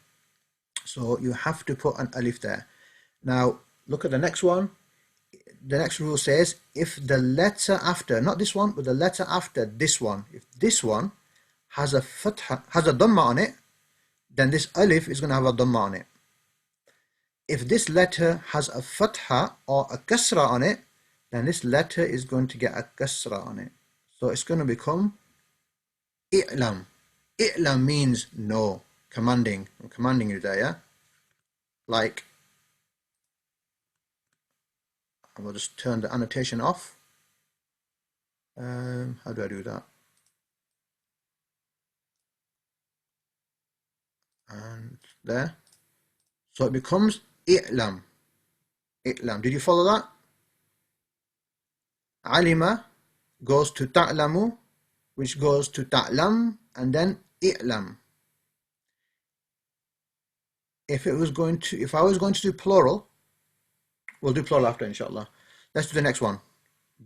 So you have to put an alif there. Now look at the next one. The next rule says, if the letter after, not this one, but the letter after this one, if this one has a fatha, has a dhamma on it, then this alif is going to have a dhamma on it. If this letter has a fatha or a kasra on it, then this letter is going to get a kasra on it. So it's going to become i'lam. I'lam means no, commanding. I'm commanding you there, yeah? Like, I will just turn the annotation off. How do I do that? And there. So it becomes i'lam. I'lam. Did you follow that? Alima goes to ta'lamu, which goes to ta'lam, and then i'lam. If I was going to do plural, we'll do plural after, inshallah. Let's do the next one.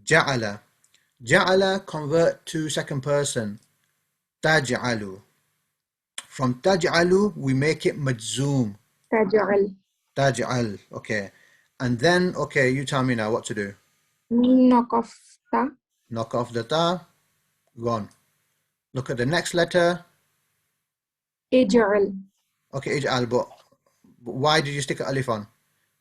Ja'ala. Ja'ala, convert to second person. Taj'alu. From taj'alu, we make it majzoom. تجعل. Taj'al. Okay. And then, okay, you tell me now what to do. Knock off ta. Knock off the ta. gone. Look at the next letter. اجعل. Okay, ij'al, but why did you stick an alif on?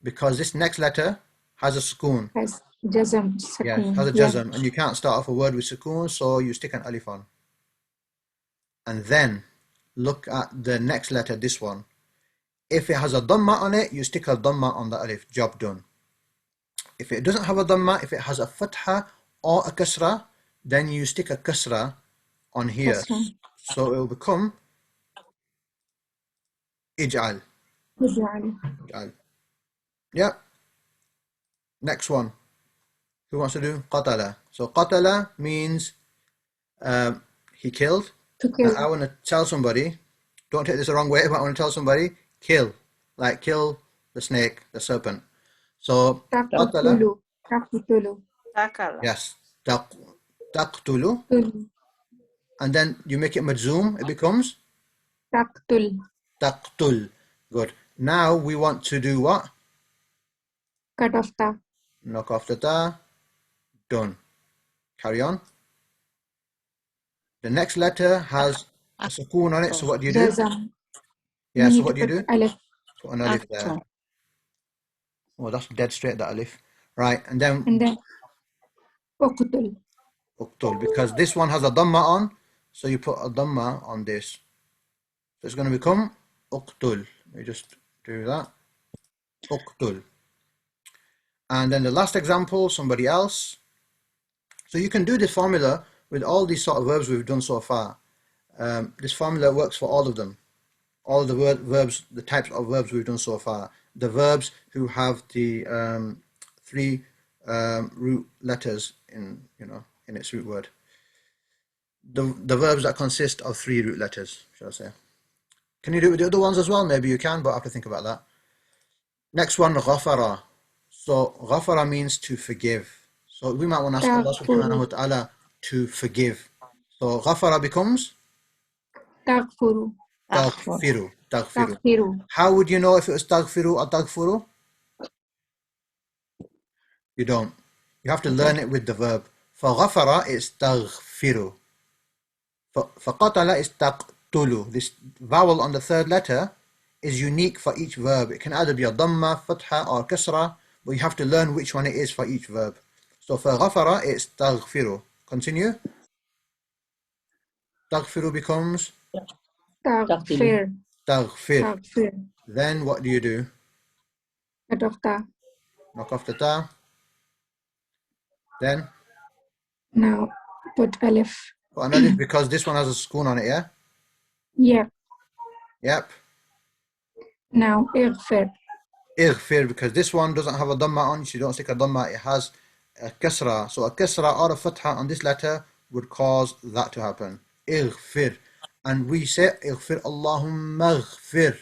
Because this next letter has a sukoon. Has جزم Yes, سكون. has a Yeah. jazm, and you can't start off a word with sukoon, so you stick an alif on. And then look at the next letter, this one. If it has a dhamma on it, you stick a dhamma on the alif. Job done. If it doesn't have a dhamma, if it has a fatha or a kasra, then you stick a kasra on here. Kasra. So it will become ij'al. اجعل. Ij'al. Yep. Next one. Who wants to do qatala? So qatala means he killed. To Now, kill. I want to tell somebody, don't take this the wrong way, but I want to tell somebody, kill. Like kill the snake, the serpent. So qatala, تقتل. تقتل. Takala. yes. Taqtulu. تقتل. And then you make it majzoom, it becomes تقتل. taqtul. Good. Now we want to do what? Cut off the. Knock off the ta. Done. Carry on. The next letter has a sukoon on it, so what do you do? جزم. Yeah, You so need what to do you put do? alif. Put an alif there. Acto. Oh, that's dead straight, that alif. Right, and then And then اقتل. uqtul, because this one has a dhamma on, so you put a dhamma on this. So it's going to become uqtul. Let me just do that. Uqtul. And then the last example, somebody else. So you can do this formula with all these sort of verbs we've done so far. This formula works for all of them. All the verbs, the types of verbs we've done so far. The verbs who have the three root letters in its root word. The verbs that consist of three root letters, shall I say. Can you do it with the other ones as well? Maybe you can, but I have to think about that. Next one, ghafara. So ghafara means to forgive. So we might want to ask Allah subhanahu wa ta'ala to forgive. So ghafara becomes تغفر. taghfiru. Taghfiru. تغفر. How would you know if it was taghfiru or taghfuru? You don't. You have to learn it with the verb. For ghafara, it's taghfiru. For qatala, it's taqtulu. This vowel on the third letter is unique for each verb. It can either be a dhamma, fatha, or kasra, but you have to learn which one it is for each verb. So for ghafara, it's taghfiru. Continue. Taghfiru becomes تغفر. taghfir. تغفر. Then what do you do? Cut off the. Knock off the ta. Then Now put alif. put an alif because this one has a sukoon on it, yeah? Yeah. Yep. Now اغفر. Ighfir, because this one doesn't have a dhamma on, so you don't stick a dhamma, it has a kasra. So a kasra or a fatha on this letter would cause that to happen. Ighfir. And we say ighfir, Allahumma ighfir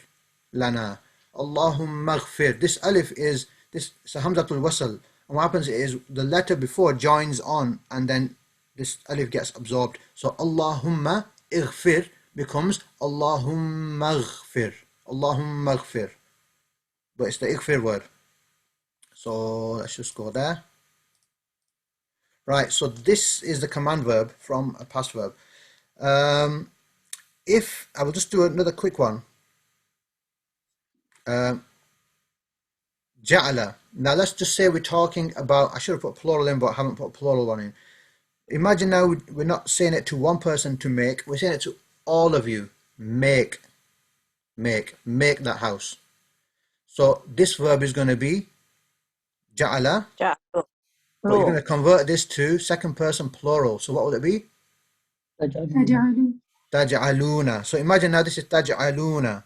lana. Allahumma ighfir. This alif is this hamzatul wasl. And what happens is the letter before joins on and then this alif gets absorbed. So Allahumma ighfir becomes Allahumma ighfir. Allahumma ighfir. But it's the ighfir word. So let's just go there. Right, so this is the command verb from a past verb. If I will just do another quick one. Ja'ala. Now let's just say we're talking about, I should have put plural in, but I haven't put a plural one in. Imagine now we're not saying it to one person to make, we're saying it to all of you. Make that house. So this verb is going to be ja'ala. Ja'alu. But you're going to convert this to second person plural. So what will it be? تجعل. Taj'aluna. So imagine now this is taj'aluna.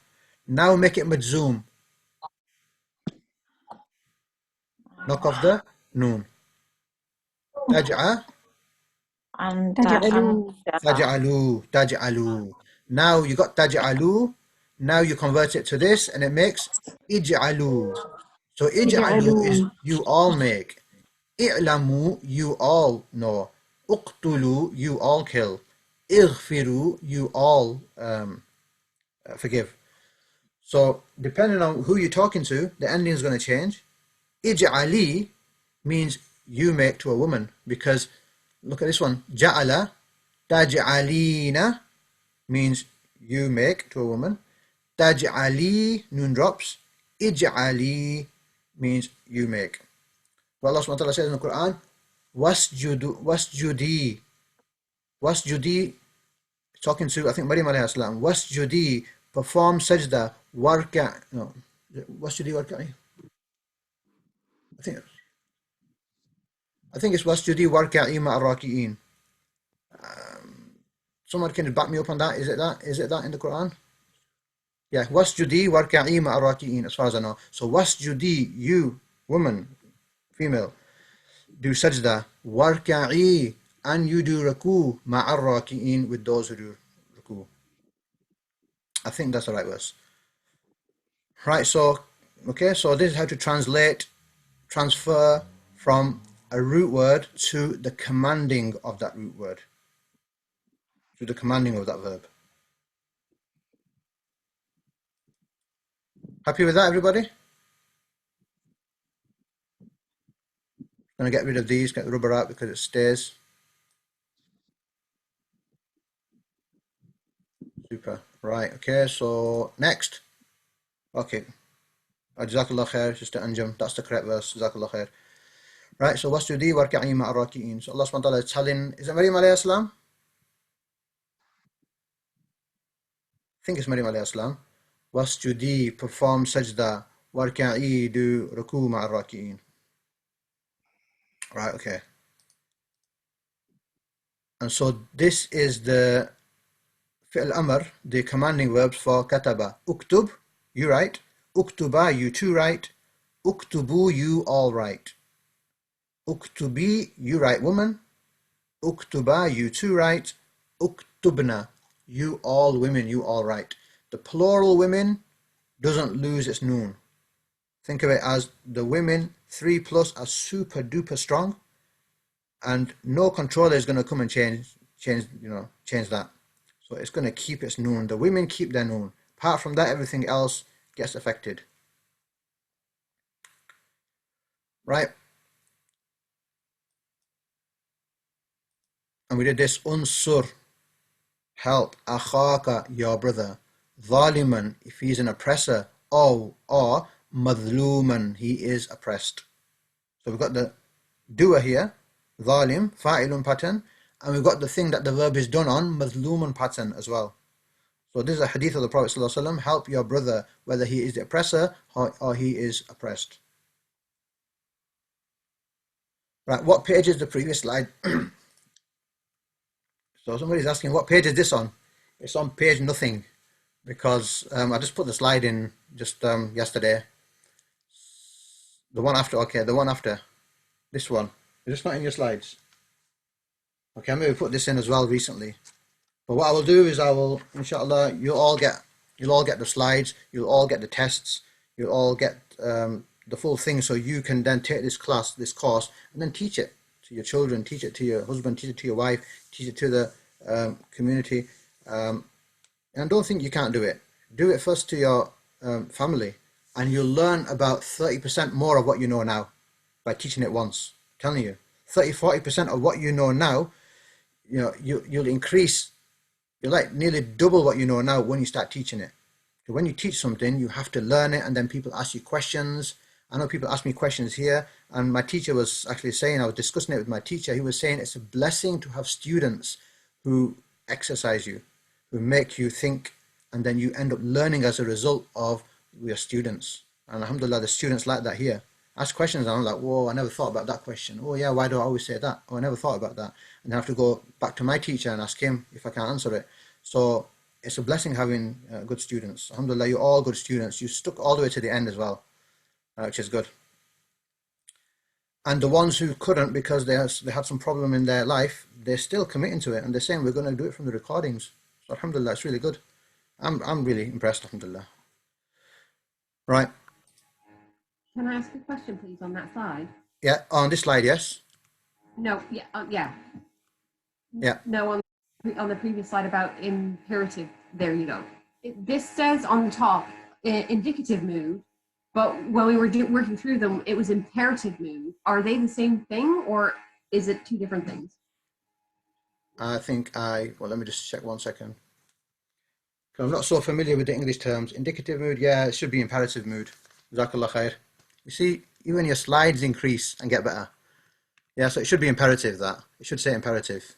Now make it majzoom. Knock off the noon. Taj'a. And تجعلوا. Taj'alu. Now you got taj'alu. Now you convert it to this and it makes ij'alu. So ij'alu is you all make. I'lamu, you all know. Uqtulu, you all kill. Ighfiru, you all forgive. So depending on who you're talking to, the ending is going to change. Ij'ali means you make to a woman, because look at this one. Ja'ala Taj'alina means you make to a woman. Taj'ali, noon drops. Ij'ali means you make. What Allah subhanahu wa ta'ala says in the Quran, wasjudi. Wasjudi, talking to, I think, Maryam alayhi salam. Wasjudi, perform sajda, warka. No, wasjudi warka. I think it's wasjudi warka'i ma'ar-raki'in. Someone can back me up on that. Is it that? Is it that in the Quran? Yeah, wasjudi warka'i ma'ar-raki'in, as far as I know. So wasjudi, you, woman, female, do sajda, warka'i, and you do ruku ma'ar-raki'in, with those who do ruku. I think that's the right verse. Right, so, okay, so this is how to transfer from a root word to the commanding of that root word, to the commanding of that verb. Happy with that, everybody? I'm going to get rid of these, get the rubber out because it stays. Super. Right, okay, so next. Okay. Jazakallah khair, Sister Anjum. That's the correct verse. Jazakallah khair. Right, so wasjudi warka'i ma'ar-raki'in. So Allah subhanahu wa ta'ala is telling, is it Maryam alayhi salam? I think it's Maryam alayhi salam. Wasjudi, perform sajda, warka'i, do ruku ma'ar-raki'in. Right, okay. And so this is the fi'l amr, the commanding verbs for kataba. Uktub, you write. Uktuba, you two write. Uktubu, you all write. Uktubi, you write, woman. Uktuba, you two write. Uktubna, you all women, you all write. The plural women doesn't lose its noon. Think of it as the women, 3 plus, are super duper strong, and no controller is going to come and change that. So it's going to keep its noon. The women keep their noon. Apart from that, everything else gets affected. Right? And we did this. Unsur, help. Akhaka, your brother. Zaliman, if he's an oppressor. Or madluman, he is oppressed. So we've got the doer here, zalim, fa'ilun pattern, and we've got the thing that the verb is done on, madluman pattern as well. So this is a hadith of the Prophet ﷺ, help your brother, whether he is the oppressor or he is oppressed. Right, what page is the previous slide? So somebody's asking, what page is this on? It's on page nothing, because I just put the slide in just yesterday. The one after, okay, the one after. This one. Is this not in your slides? Okay, I'm going to put this in as well recently. But what I will do is I will, inshallah, you'll all get the slides, you'll all get the tests, you'll all get the full thing, so you can then take this course, and then teach it to your children, teach it to your husband, teach it to your wife, teach it to the community. And don't think you can't do it. Do it first to your family, and you'll learn about 30% more of what you know now by teaching it once. I'm telling you, 30-40% of what you know now, you'll increase. You'll like nearly double what you know now when you start teaching it. So when you teach something, you have to learn it, and then people ask you questions. I know people ask me questions here, and my teacher was actually saying, I was discussing it with my teacher, he was saying it's a blessing to have students who exercise you, who make you think, and then you end up learning as a result of your students. And alhamdulillah, the students like that here. Ask questions, and I'm like, whoa, I never thought about that question. Oh yeah, why do I always say that? Oh, I never thought about that. And I have to go back to my teacher and ask him if I can't answer it. So it's a blessing having good students. Alhamdulillah, you're all good students. You stuck all the way to the end as well, which is good. And the ones who couldn't because they had some problem in their life, they're still committing to it, and they're saying we're going to do it from the recordings. So alhamdulillah, it's really good. I'm really impressed, alhamdulillah. Right. Can I ask a question, please, on that slide? Yeah, on this slide, yes. No, yeah, yeah. Yeah. No, on the previous slide about imperative. There you go. This says on the top indicative mood, but when we were working through them, it was imperative mood. Are they the same thing, or is it two different things? well, let me just check 1 second. I'm not so familiar with the English terms. Indicative mood, yeah, it should be imperative mood. Jazakallah khair. You see, even your slides increase and get better. Yeah, so it should be imperative, that. It should say imperative.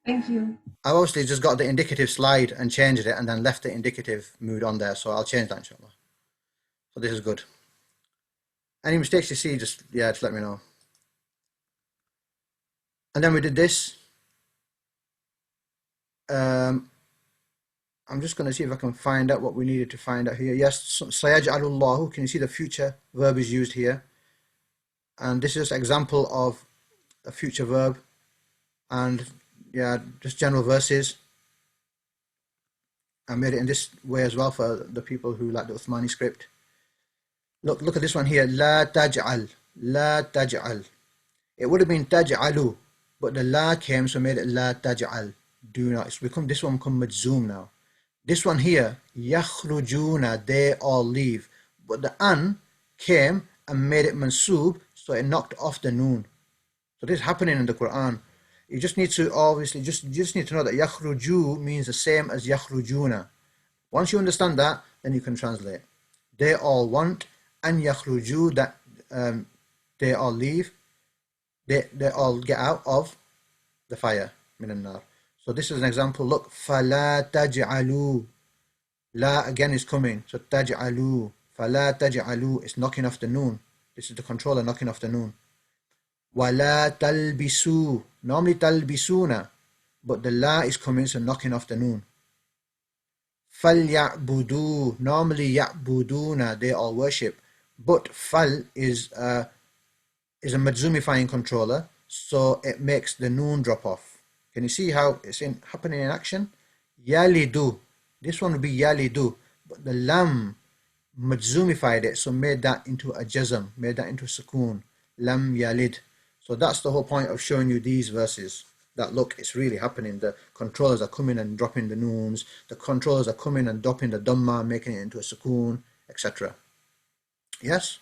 Thank you. I've obviously just got the indicative slide and changed it and then left the indicative mood on there, so I'll change that inshallah. So this is good. Any mistakes you see, just let me know. And then we did this. I'm just going to see if I can find out what we needed to find out here. Yes, sayaj'alullahu. Can you see the future verb is used here? And this is just an example of a future verb. And yeah, just general verses. I made it in this way as well for the people who like the Uthmani script. Look at this one here. La taj'al. La taj'al. It would have been taj'alu, but the la came, so made it la taj'al. Do not. This one become majzoom now. This one here, yakhrujuna, they all leave. But the an came and made it mansoob, so it knocked off the noon. So this is happening in the Quran. You just need to obviously just need to know that yakhruju means the same as yakhrujuna. Once you understand that, then you can translate. They all want, and yakhruju, that they all leave. They all get out of the fire. Minan nar. So this is an example. Look, فَلَا تَجْعَلُوا. La again is coming. So تَجْعَلُوا. فَلَا تَجْعَلُوا. It's knocking off the noon. This is the controller knocking off the noon. وَلَا تَلْبِسُوا. Normally تَلْبِسُونَ. But the la is coming, so knocking off the noon. فَلْيَعْبُدُوا. Normally يَعْبُدُونَ. They all worship. But fal is a madzumifying controller, so it makes the noon drop off. Can you see how it's happening in action? Yalidu. This one would be yalidu, but the lam majzumified it, so made that into a jazm, made that into a sukoon. Lam yalid. So that's the whole point of showing you these verses. That look, it's really happening. The controllers are coming and dropping the noons. The controllers are coming and dropping the dhamma, making it into a sukoon, etc. Yes?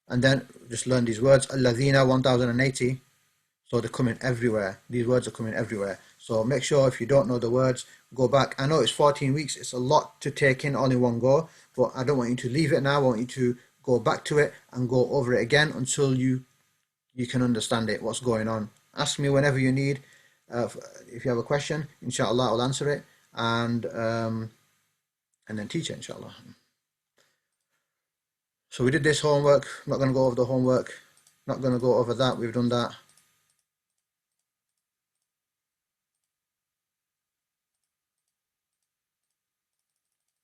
And then just learn these words. Alladhina 1080. So they're coming everywhere. These words are coming everywhere. So make sure if you don't know the words, go back. I know it's 14 weeks. It's a lot to take in all in one go. But I don't want you to leave it now. I want you to go back to it and go over it again until you can understand it, what's going on. Ask me whenever you need. If you have a question, inshallah, I'll answer it. And then teach it, inshallah. So we did this homework. I'm not going to go over the homework. Not going to go over that. We've done that.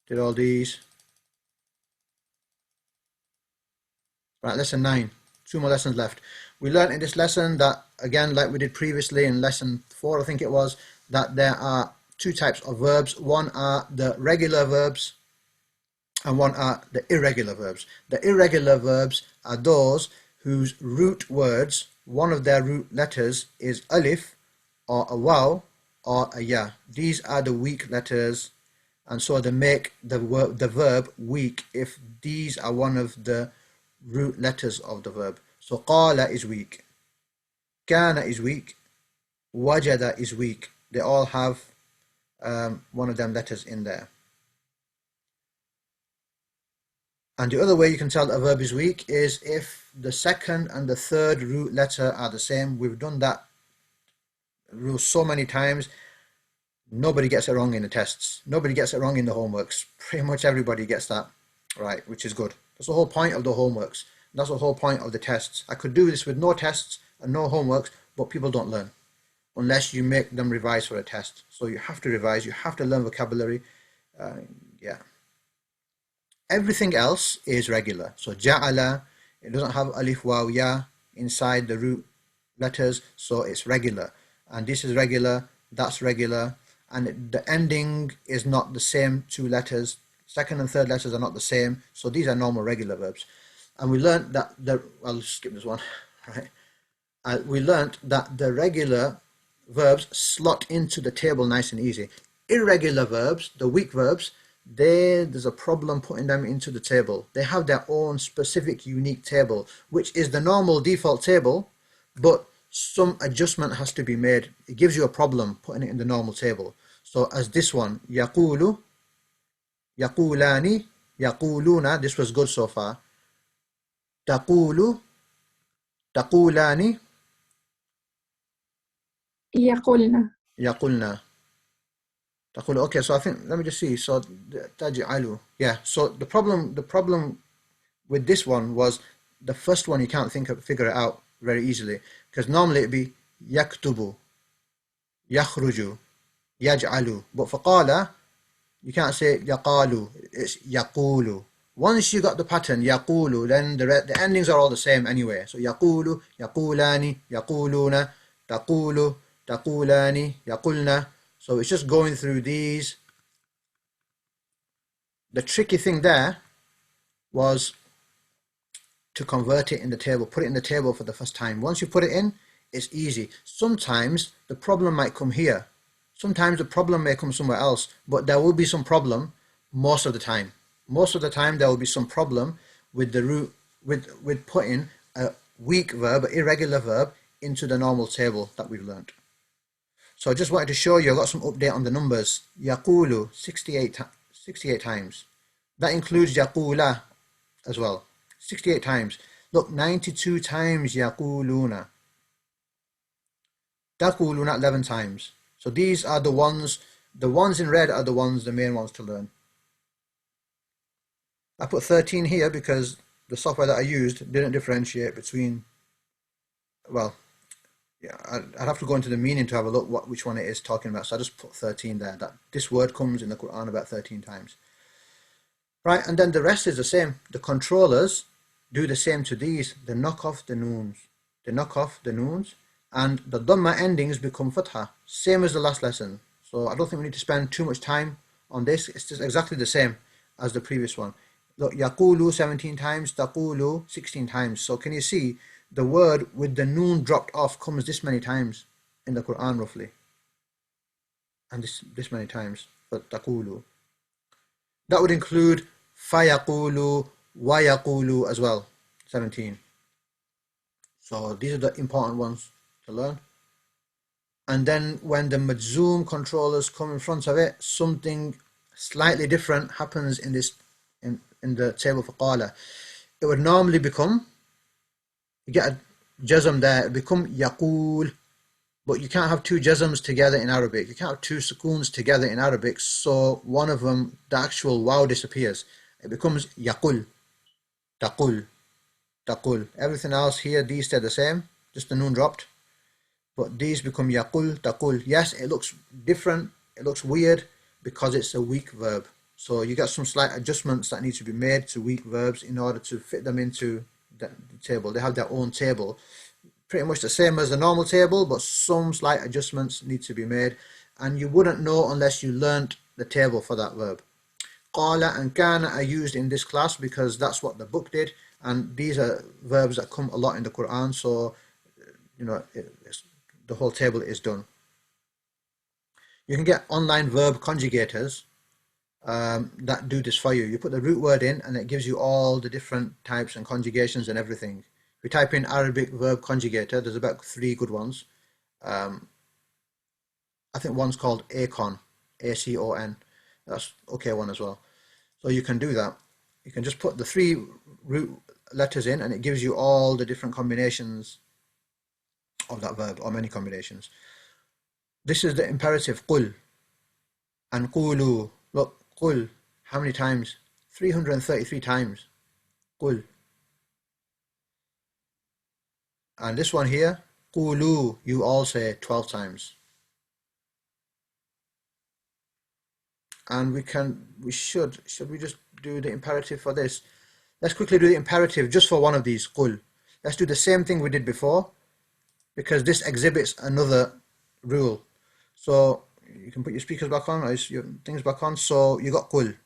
Did all these. Right, lesson 9. 2 more lessons left. We learned in this lesson that, again, like we did previously in lesson 4, I think it was, that there are 2 types of verbs. One are the regular verbs, and one are the irregular verbs. The irregular verbs are those whose root words, one of their root letters is alif, or a waw, or a ya. These are the weak letters, and so they make the verb weak if these are one of the root letters of the verb. So qala is weak, kana is weak, wajada is weak. They all have one of them letters in there. And the other way you can tell a verb is weak is if the second and the third root letter are the same. We've done that rule so many times. Nobody gets it wrong in the tests. Nobody gets it wrong in the homeworks. Pretty much everybody gets that right, which is good. That's the whole point of the homeworks. That's the whole point of the tests. I could do this with no tests and no homeworks, but people don't learn unless you make them revise for a test. So you have to revise. You have to learn vocabulary. Yeah. Everything else is regular. So ja'ala, it doesn't have alif, waw, ya inside the root letters, so it's regular. And this is regular, that's regular. And the ending is not the same 2 letters. Second and third letters are not the same. So these are normal regular verbs. And we learned that I'll skip this one. Right? We learned that the regular verbs slot into the table nice and easy. Irregular verbs, the weak verbs, there's a problem putting them into the table. They have their own specific unique table, which is the normal default table, but some adjustment has to be made. It gives you a problem putting it in the normal table. So as this one, يقول, يقولان, يقولون, this was good so far. تقول, تقولان, يقولنا. يقولنا. تقول, okay, so I think, let me just see. So تجعل, yeah. So the problem with this one was the first one you can't figure it out very easily, because normally it'd be يكتب, يخرج, يجعل, but for قال you can't say يقال, it's يقول. Once you got the pattern يقول, then the endings are all the same anyway. So يقول, يقولان, يقولون, تقول, تقولان, يقولن. So it's just going through these. The tricky thing there was to convert it in the table, put it in the table for the first time. Once you put it in, it's easy. Sometimes the problem might come here. Sometimes the problem may come somewhere else, but there will be some problem most of the time. Most of the time there will be some problem with the root, with putting a weak verb, irregular verb, into the normal table that we've learned. So I just wanted to show you, I got some update on the numbers. Yaqulu, 68 times. That includes yaqula as well. 68 times. Look, 92 times yaquluna. Taquluna 11 times. So these are the ones in red are the main ones to learn. I put 13 here because the software that I used didn't differentiate between, well, yeah, I'd have to go into the meaning to have a look which one it is talking about. So I just put 13 there. That this word comes in the Quran about 13 times. Right, and then the rest is the same. The controllers do the same to these. They knock off the noons. They knock off the noons, and the dhamma endings become fatha. Same as the last lesson. So I don't think we need to spend too much time on this. It's just exactly the same as the previous one. Look, yaqulu 17 times, taqulu 16 times. So can you see the word with the noon dropped off comes this many times in the Quran roughly, and this many times for taqulu. That would include fayaqulu, wayaqulu as well, 17. So these are the important ones to learn. And then when the majzoom controllers come in front of it, something slightly different happens in this in the table for qala. It would normally become, you get a jazm there, it become yaqul, but you can't have two jazms together in Arabic. You can't have two sukoons together in Arabic, so one of them, the actual waw disappears. It becomes yaqul, taqul, taqul. Everything else here, these stay the same, just the noon dropped. But these become yaqul, taqul. Yes, it looks different, it looks weird because it's a weak verb. So you got some slight adjustments that need to be made to weak verbs in order to fit them into the table. They have their own table. Pretty much the same as the normal table, but some slight adjustments need to be made. And you wouldn't know unless you learnt the table for that verb. Qala and kana are used in this class because that's what the book did. And these are verbs that come a lot in the Quran. So, you know, the whole table is done. You can get online verb conjugators that do this for you. You put the root word in and it gives you all the different types and conjugations and everything. If you type in Arabic verb conjugator, there's about 3 good ones. I think one's called Acon, A-C-O-N. That's okay one as well. So you can do that. You can just put the 3 root letters in and it gives you all the different combinations of that verb, or many combinations. This is the imperative qul and qulu. Look, qul, how many times? 333 times. Qul. And this one here, qulu, you all say 12 times. And should we just do the imperative for this? Let's quickly do the imperative just for one of these, qul. Let's do the same thing we did before, because this exhibits another rule. So you can put your speakers back on, or your things back on. So you got qul.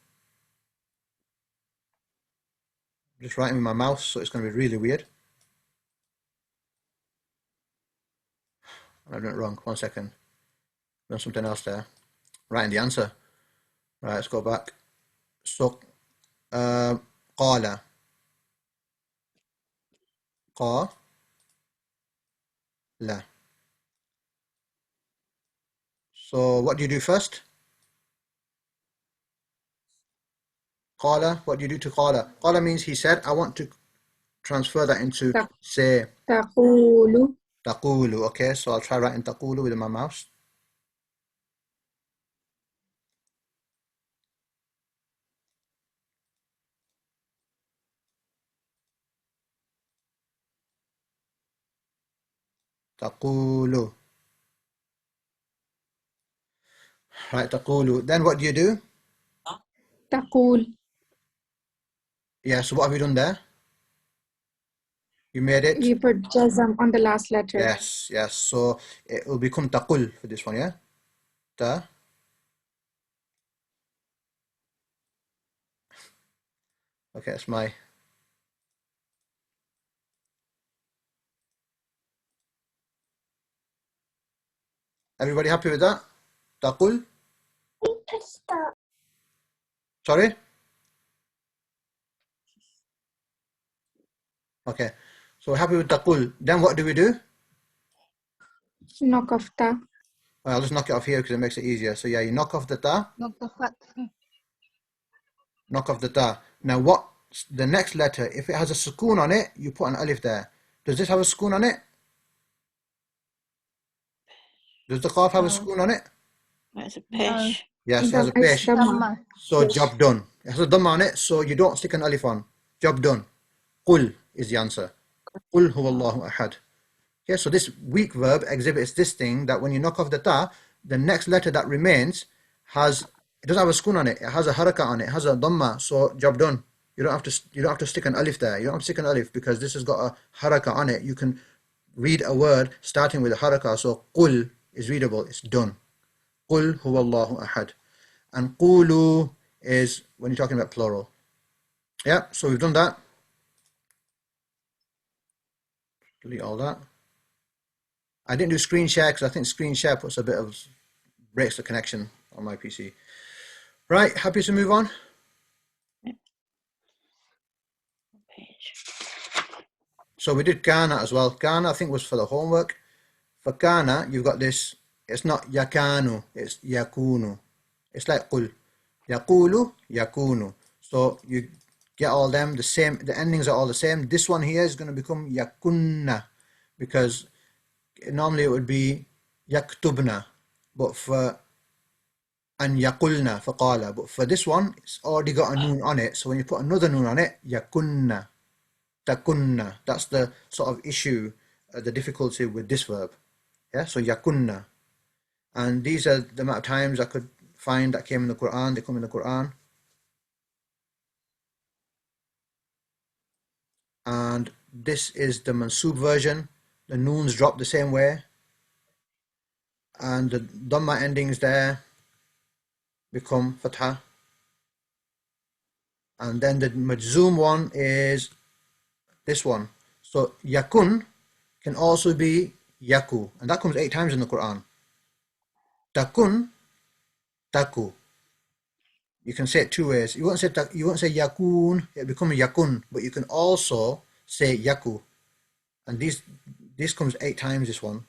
Just writing with my mouse, so it's going to be really weird. I done it wrong. 1 second. Done something else there. Writing the answer. Right, let's go back. So, قال. قال. So, what do you do first? Qala, what do you do to qala? Qala means he said. I want to transfer that into Ta- say. تقول Taqulu. Okay, so I'll try writing taqulu with my mouse. Taqulu. Right, taqulu. Then what do you do? تقول. Yeah, so what have you done there? You made it. You put jazm on the last letter. Yes, yes. So it will become taqul for this one, yeah? Ta. Okay, that's my. Everybody happy with that? Taqul? Sorry? Okay. So we're happy with taqul. Then what do we do? Knock off ta. Well, I'll just knock it off here because it makes it easier. So yeah, you knock off the ta. Not the fact. Knock off the ta. Now what? The next letter, if it has a sukoon on it, you put an alif there. Does this have a sukoon on it? Does the qaf have a No. sukoon on it? It's a No. pesh. Yes, it has a pesh. Dhamma. So job done. It has a dhamma on it, so you don't stick an alif on. Job done. Qul is the answer. Qul huwa Allahu ahad. Okay, so this weak verb exhibits this thing that when you knock off the ta, the next letter that remains it doesn't have a sukoon on it. It has a haraka on it. It has a dhamma. So job done. You don't have to stick an alif there. You don't have to stick an alif because this has got a haraka on it. You can read a word starting with a haraka. So qul is readable. It's done. Qul huwa Allahu ahad. And qulu is when you're talking about plural. Yeah, so we've done that. Delete all that. I didn't do screen share because I think screen share breaks the connection on my PC. Right, happy to move on? Page. So we did kana as well. Kana I think was for the homework. For kana, you've got this, it's not yakanu, it's yakunu. It's like qul. Yaqulu, yakunu. So you get all them, the same, the endings are all the same. This one here is going to become yakunna because normally it would be yaktubna, but for and yaqulna for qala, but for this one it's already got a noon on it, so when you put another noon on it, yakunna, takunna. That's the sort of issue, the difficulty with this verb. Yeah, so yakunna, and these are the amount of times I could find that came in the Quran. They come in the Quran, and this is the mansub version. The noons drop the same way, and the dhamma endings there become fatha, and then the majzoom one is this one. So yakun can also be yaku, and that comes 8 times in the Quran. Takun, taku. You can say it 2 ways. You won't say yakun, it becomes yakun, but you can also say yaku. And this comes 8 times, this one.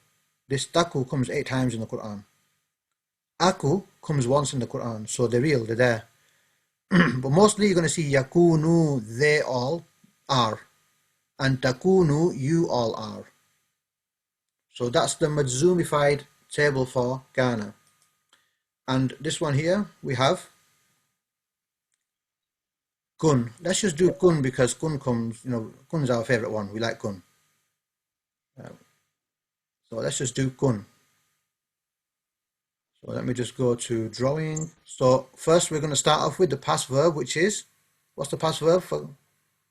This taku comes 8 times in the Quran. Aku comes once in the Quran, so they're real, they're there. But mostly you're going to see yakunu, they all are, and takunu, you all are. So that's the majzumified table for kana. And this one here we have kun. Let's just do kun because kun comes, kun's our favorite one. We like kun. So let's just do kun. So let me just go to drawing. So first we're going to start off with the past verb, which is, what's the past verb for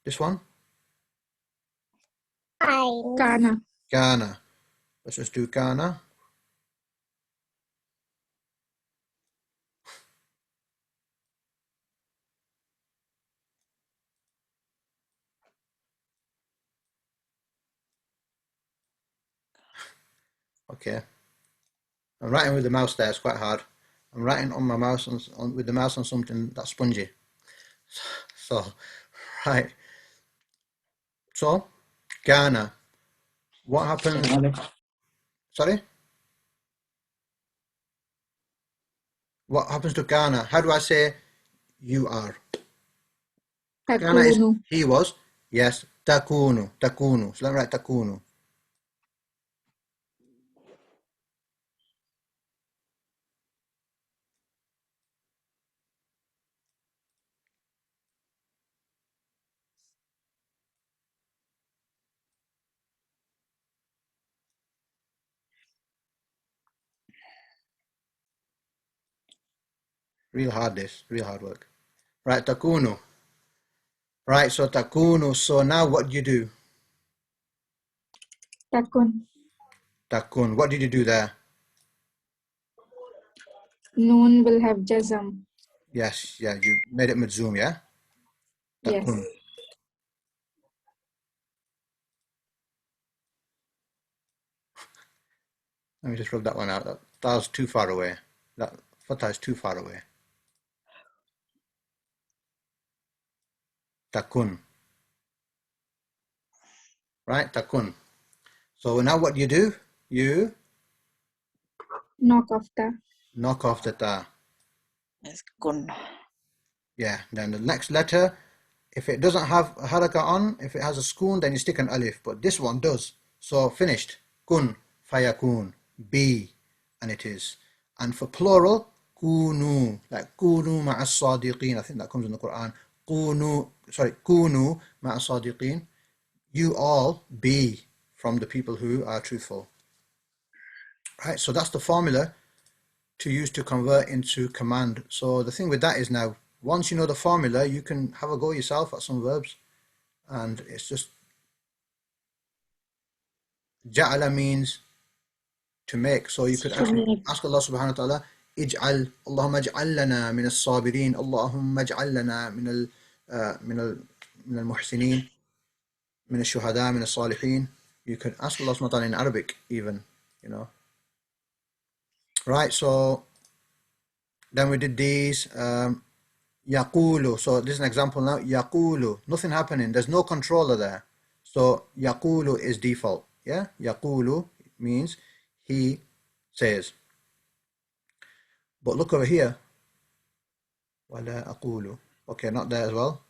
this one? Kana. Kana. Let's just do kana. Okay. I'm writing with the mouse there, it's quite hard. I'm writing on my mouse with the mouse on something that's spongy. So, right. So, Ghana. What happens? Sorry? What happens to Ghana? How do I say you are? Ghana is تكون he was. Yes. Takunu. Takunu. So let me write takunu. Real hard this. Real hard work. Right, takunu. Right, so takunu. So now what do you do? تكن Takun. What did you do there? Noun will have jazm. Yes, yeah, you made it madzum, yeah? Yes. Takun. Let me just rub that one out. That was too far away. That fatha is too far away. Takun. Right, takun. So now what do? You Knock off the knock off the ta. It's kun. Yeah, then the next letter, if it doesn't have a haraka on, if it has a schoon, then you stick an alif. But this one does. So finished. Kun, fayakun, be, and it is. And for plural, kunu, like kunu ma'as sadiqeen. I think that comes in the Quran. Kunu ma'as sadiqeen. You all be from the people who are truthful. Right, so that's the formula to use to convert into command. So the thing with that is now, once you know the formula, you can have a go yourself at some verbs. And it's just, ja'ala means to make. So you could actually ask Allah subhanahu wa ta'ala, ij'al, Allahumma ij'al lana min as-sabirin, Allahumma ij'al lana min al-muhsinin, min al-shuhada, min al-salihin. You could ask Allah subhanahu wa ta'ala in Arabic even, you know. Right, so then we did these. Yaqulu. So this is an example now. Yaqulu. Nothing happening. There's no controller there. So yaqulu is default. Yeah. Yaqulu means he says. But look over here. Wala aqulu. Okay, not there as well.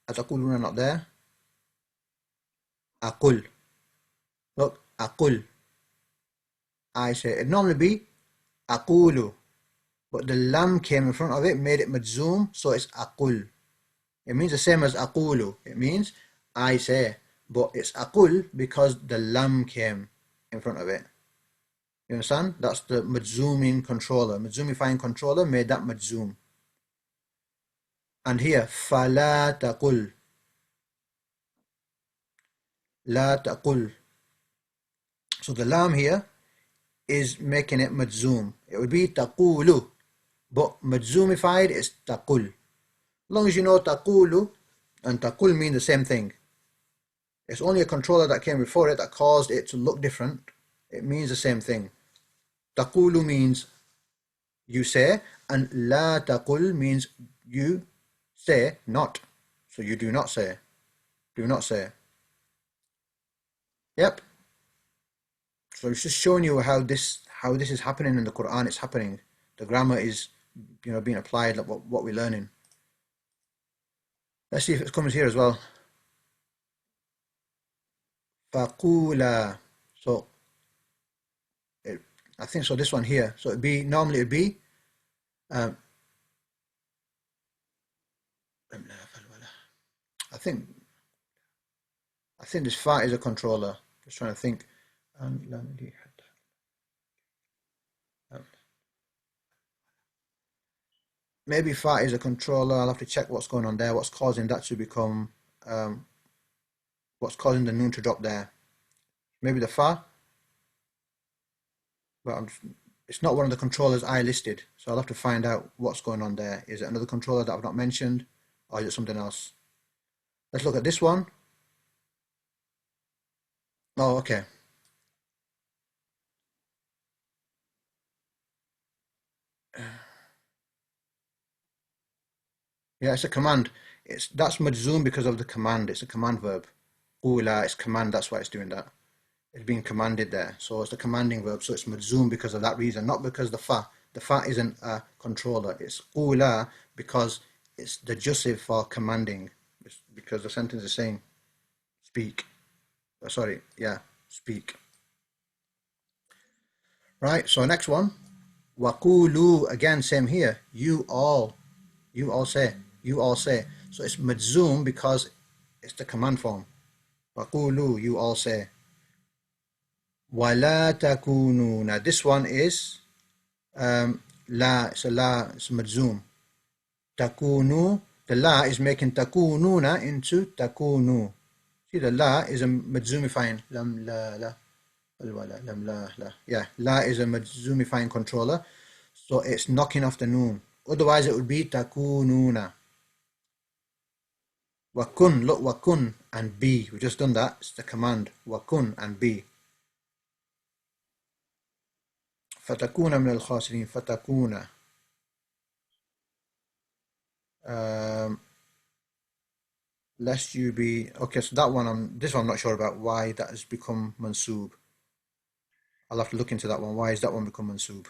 Ataquluna not there. Aqul. Look, aqul. I say. It normally be aqulu. But the lam came in front of it, made it madzum, so it's aqul. It means the same as aqulu. It means I say. But it's aqul because the lam came in front of it. You understand? That's the madzuming controller. Madzumifying controller made that madzum. And here, فَلَا تَقُلْ. لَا تَقُلْ. So the lam here is making it madzum. It would be taqulu. But madzumified is taqul. As long as you know taqulu and taqul mean the same thing. It's only a controller that came before it that caused it to look different. It means the same thing. Taqulu means you say, and la taqul means you say not. So you do not say. Do not say. Yep. So it's just showing you how this is happening in the Quran. It's happening. The grammar is, being applied, like what we're learning. Let's see if it comes here as well. Faqula. So I think so. This one here. So normally it'd be. I think this fa is a controller. Just trying to think. Maybe fa is a controller. I'll have to check what's going on there. What's causing that to become? What's causing the noon to drop there? Maybe the fa. But it's not one of the controllers I listed. So I'll have to find out what's going on there. Is it another controller that I've not mentioned? Or is it something else? Let's look at this one. Oh, okay. Yeah, it's a command. that's majzoom because of the command. It's a command verb. Qula, it's command, that's why it's doing that. It's being commanded there. So it's the commanding verb, so it's majzoom because of that reason, not because the fa isn't a controller. It's qula because it's the jussive for commanding, it's because the sentence is saying speak. Speak. Right, so next one. Waqulu, again, same here. You all say. So it's majzoom because it's the command form. Waqulu, you all say. Wala takunu. Now this one is la, it's majzoom. Takunu, the la is making takununa into takunu. See, the la is a majzoomifying. Lam la la. Lam la la. Yeah, la is a majzoomifying controller. So it's knocking off the noon. Otherwise it would be takununa. Wakun, look, wakun and be. We've just done that. It's the command. Wakun and be. Fatakuna min al-khasirin. Fatakuna. Lest you be. Okay, so that one, this one I'm not sure about why that has become mansoob. I'll have to look into that one. Why has that one become mansoob?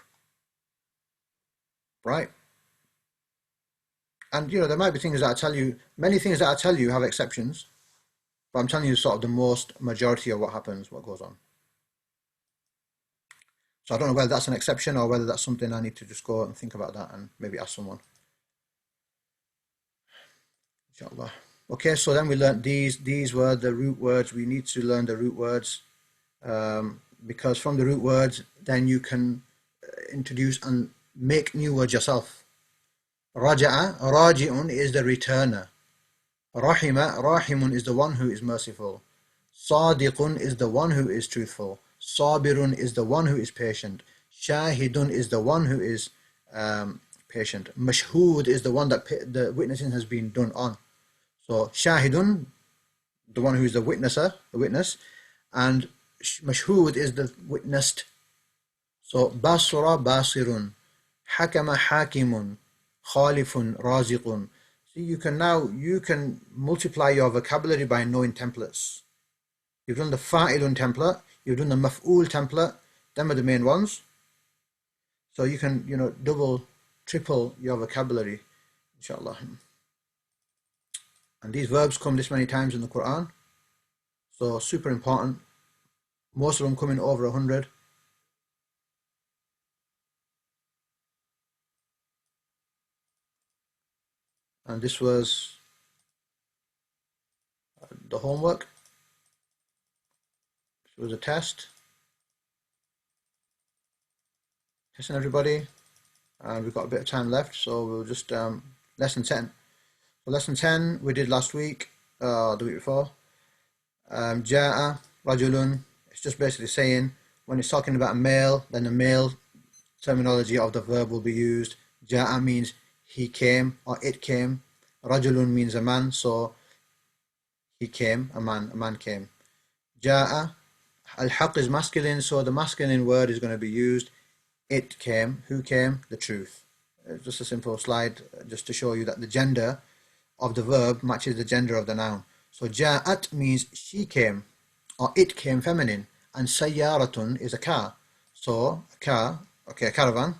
Right? And, you know, there might be things that I tell you, many things that I tell you have exceptions, but I'm telling you sort of the most majority of what happens, what goes on. So I don't know whether that's an exception or whether that's something I need to just go and think about that and maybe ask someone. Inshallah. Okay, so then we learned these were the root words. We need to learn the root words because from the root words, then you can introduce and make new words yourself. Raja'a, raji'un is the returner. Rahima, rahimun is the one who is merciful. Sadiqun is the one who is truthful. Sabirun is the one who is patient. Shahidun is the one who is patient. Mashhood is the one that the witnessing has been done on. So Shahidun, the one who is the witness, and Mashhood is the witnessed. So Basra, Basirun, Hakama, Hakimun, Khalifun, Raziqun. So you can multiply your vocabulary by knowing templates. You've done the Fa'ilun template, you've done the Maf'ul template, them are the main ones. So you can, you know, double, triple your vocabulary, inshallah. And these verbs come this many times in the Quran. So super important. Most of them come in over 100. And this was the homework. This was a test. Testing everybody. And we've got a bit of time left, so we'll just lesson 10. So lesson 10 we did last week, the week before. Ja'a, rajulun. It's just basically saying when it's talking about a male, then the male terminology of the verb will be used. Ja'a means he came or it came. Rajulun means a man, so he came, a man came. Ja'a, al-haq is masculine, so the masculine word is going to be used. It came, who came? The truth. It's just a simple slide just to show you that the gender of the verb matches the gender of the noun. So ja'at means she came or it came feminine, and sayyaratun is a car. So a car, okay, a caravan.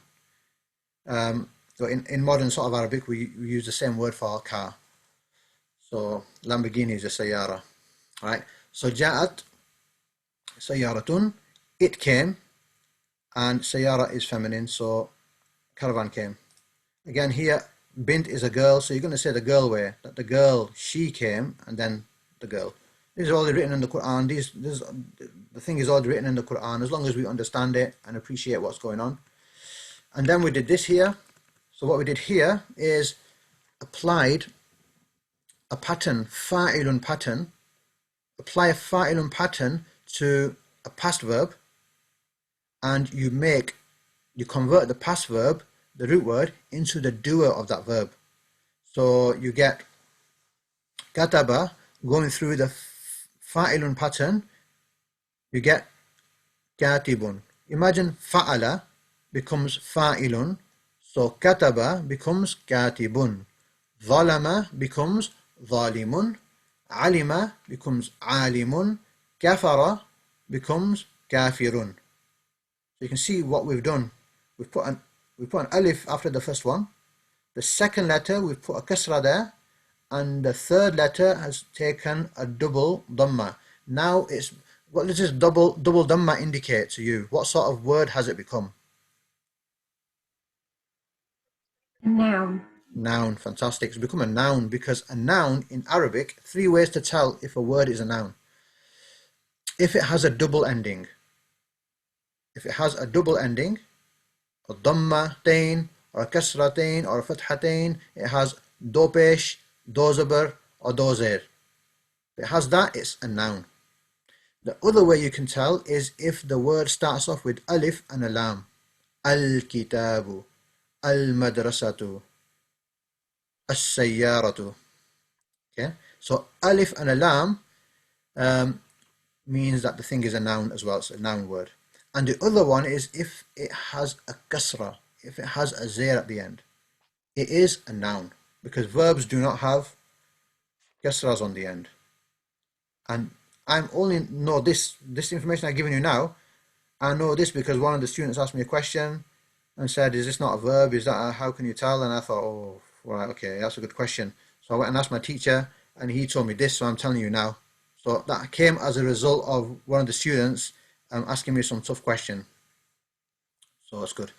So in modern sort of Arabic we use the same word for car. So Lamborghini is a sayyara. Right? So ja'at, sayyaratun, it came, and sayyara is feminine, so caravan came. Again here, bint is a girl, so you're going to say the girl way, that the girl, she came, and then the girl. This is already written in the Quran. The thing is already written in the Quran, as long as we understand it and appreciate what's going on. And then we did this here. So what we did here is applied a pattern, fa'ilun pattern. Apply a fa'ilun pattern to a past verb, and you convert the past verb, the root word, into the doer of that verb. So you get kataba, going through the fa'ilun pattern, you get katibun. Imagine fa'ala becomes fa'ilun, so kataba becomes katibun. Zalama becomes ظالم. علم becomes عالم. كفر becomes كافر. So you can see what we've done. We put an alif after the first one. The second letter we've put a kasra there, and the third letter has taken a double dhamma. Now it's, what does this double dhamma indicate to you? What sort of word has it become? Noun. Noun. Fantastic. It's become a noun, because a noun in Arabic, 3 ways to tell if a word is a noun. If it has a double ending. If it has a double ending, a dhammatain, or a kasratain, or a fathatain, it has do pesh, do zabar, or do zair. If it has that, it's a noun. The other way you can tell is if the word starts off with alif and a lam. Al-kitabu, al-madrasatu, as-sayyaratu. Okay, so alif and a lam means that the thing is a noun as well. It's a noun word. And the other one is if it has a kasra, if it has a zair at the end. It is a noun, because verbs do not have kasras on the end. And I only know this information I've given you now. I know this because one of the students asked me a question and said, is this not a verb? Is that how can you tell? And I thought, oh, right, okay, that's a good question. So I went and asked my teacher, and he told me this, so I'm telling you now. So that came as a result of one of the students asking me some tough question. So that's good.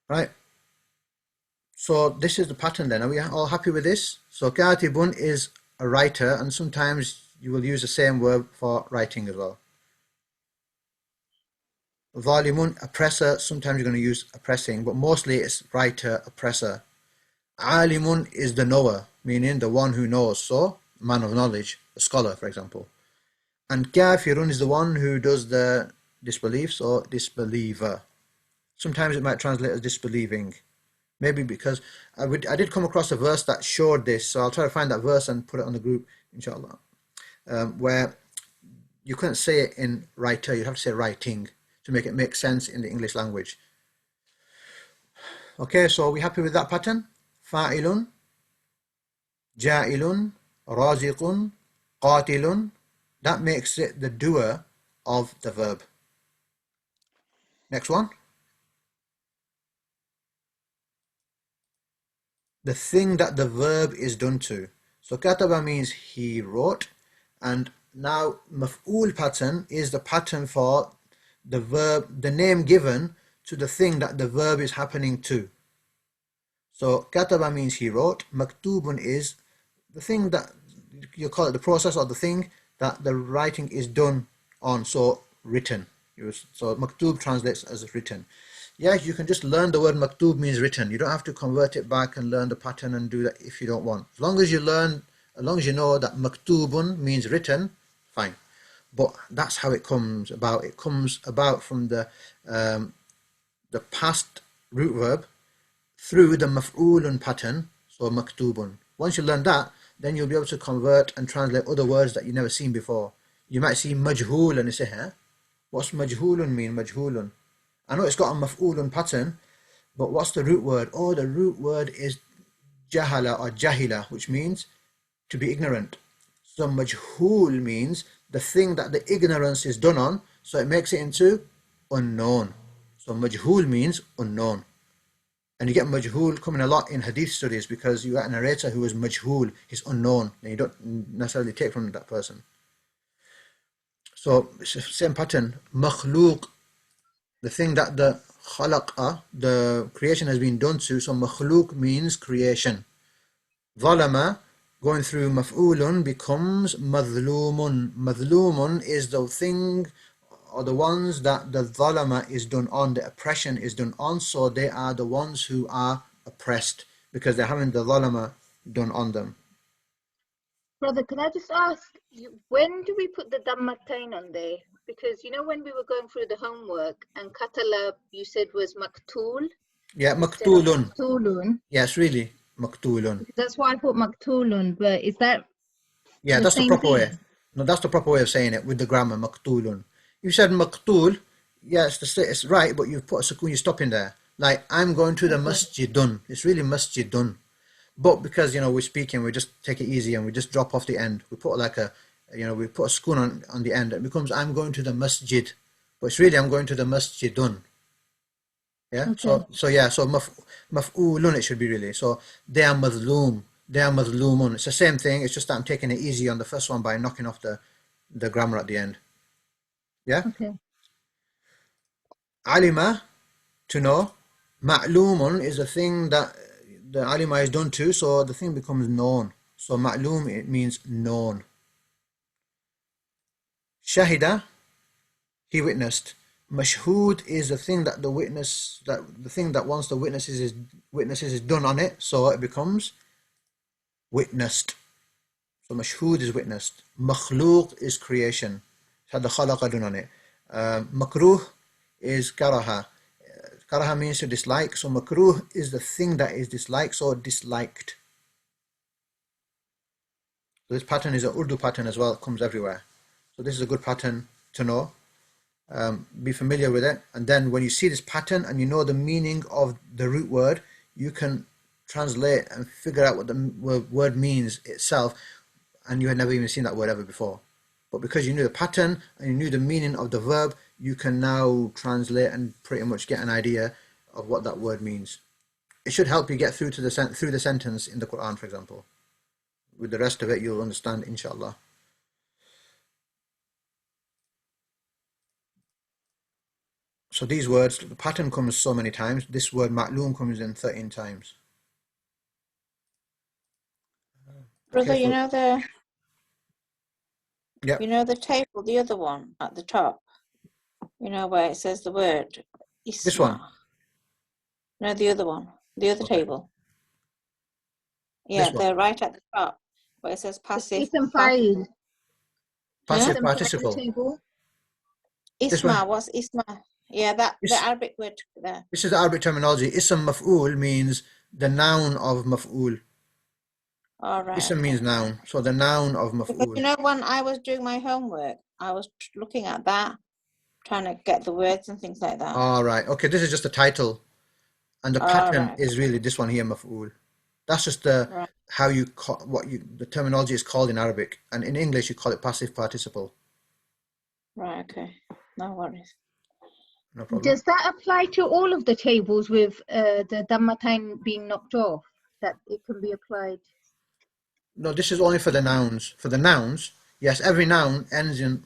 Right. So this is the pattern then. Are we all happy with this? So katibun is a writer, and sometimes you will use the same verb for writing as well. Zalimun, oppressor, sometimes you're going to use oppressing, but mostly it's writer, oppressor. Alimun is the knower, meaning the one who knows, so man of knowledge, a scholar, for example. And kafirun is the one who does the disbeliefs or disbeliever. Sometimes it might translate as disbelieving. Maybe because I did come across a verse that showed this, so I'll try to find that verse and put it on the group, inshallah, where you couldn't say it in writer, you have to say writing to make it make sense in the English language. Okay, so are we happy with that pattern? Fa'ilun, ja'ilun, raziqun, qatilun. That makes it the doer of the verb. Next one. The thing that the verb is done to. So kataba means he wrote, and now maf'ul pattern is the pattern for the verb, the name given to the thing that the verb is happening to. So kataba means he wrote, maktubun is the thing that you call it, the process or the thing that the writing is done on, so written. So maktub translates as written. Yes, you can just learn the word maktub means written. You don't have to convert it back and learn the pattern and do that if you don't want. As long as you know that maktubun means written, fine. But that's how it comes about. It comes about from the past root verb through the maf'ulun pattern, so maktubun. Once you learn that, then you'll be able to convert and translate other words that you've never seen before. You might see majhul and you say, huh? What's majhulun mean, majhulun? I know it's got a maf'ulun pattern, but what's the root word? Oh, the root word is jahala or jahila, which means to be ignorant. So majhul means the thing that the ignorance is done on, so it makes it into unknown. So majhul means unknown. And you get majhul coming a lot in hadith studies because you got a narrator who is majhul, he's unknown, and you don't necessarily take from that person. So it's the same pattern. Makhluq, the thing that the khalaqa, the creation has been done to, so makhluq means creation. Zalama, going through maf'ulun, becomes madhlumun. Madhlumun is the thing or the ones that the zalama is done on, the oppression is done on, so they are the ones who are oppressed because they're having the zalama done on them. Brother, can I just ask, when do we put the dammatain on there? Because you know when we were going through the homework and katala you said was maktul? Yeah, maktulun. Maktulun. Yes, really, maktulun. That's why I put maktulun, but is that Yeah, that's the same proper thing? way. No, that's the proper way of saying it with the grammar, maktulun. You said maktul, yes, it's right, but you put a sukun, you stop in there. Like, I'm going to the masjidun. It's really masjidun. But because, we're speaking, we just take it easy and we just drop off the end. We put like we put a spoon on the end. It becomes, I'm going to the masjid. But it's really, I'm going to the masjidun. Yeah. Okay. So maf'ulun it should be really. So they are mazloom. They are mazloomun. It's the same thing. It's just that I'm taking it easy on the first one by knocking off the grammar at the end. Yeah. Okay. Alima, to know. Ma'lumun is the thing that the alima is done to, so the thing becomes known. So ma'lum, it means known. Shahida, he witnessed. Mashhud is the thing that the thing that once the witnesses is done on it, so it becomes witnessed. So mashhud is witnessed. Makhluq is creation. It had the khalaqa done on it. Makruh is karaha. Karaha means to dislike. So makruh is the thing that is disliked, so disliked. So this pattern is an Urdu pattern as well. It comes everywhere. So this is a good pattern to know. Be familiar with it, and then when you see this pattern and you know the meaning of the root word, you can translate and figure out what the word means itself, and you had never even seen that word ever before. But because you knew the pattern and you knew the meaning of the verb, you can now translate and pretty much get an idea of what that word means. It should help you get through the sentence in the Quran, for example. With the rest of it, you'll understand, inshallah. So these words, the pattern comes so many times. This word ma'loom comes in 13 times. Brother, Okay, you know the Yep. you know the table, the other one at the top. You know where it says the word isma. This one? No, the other one. The other Okay. table. Yeah, This one. they're right at the top where it says passive. Ism fa'il. Passive Ism fa'il participle. table. This Isma, one. what's isma? Yeah, the Arabic word there. This is the Arabic terminology. Ism maf'ul means the noun of maf'ul. All right. Ism Okay. means noun. So the noun of Because maf'ul. when I was doing my homework, I was looking at that, trying to get the words and things like that. All right. Okay, this is just a title. And the pattern is really this one here, maf'ul. That's just the how you call the terminology is called in Arabic, and in English you call it passive participle. Right. Okay. No worries. No problem. Does that apply to all of the tables with the dammatain being knocked off? That it can be applied? No, this is only for the nouns. For the nouns, yes, every noun ends in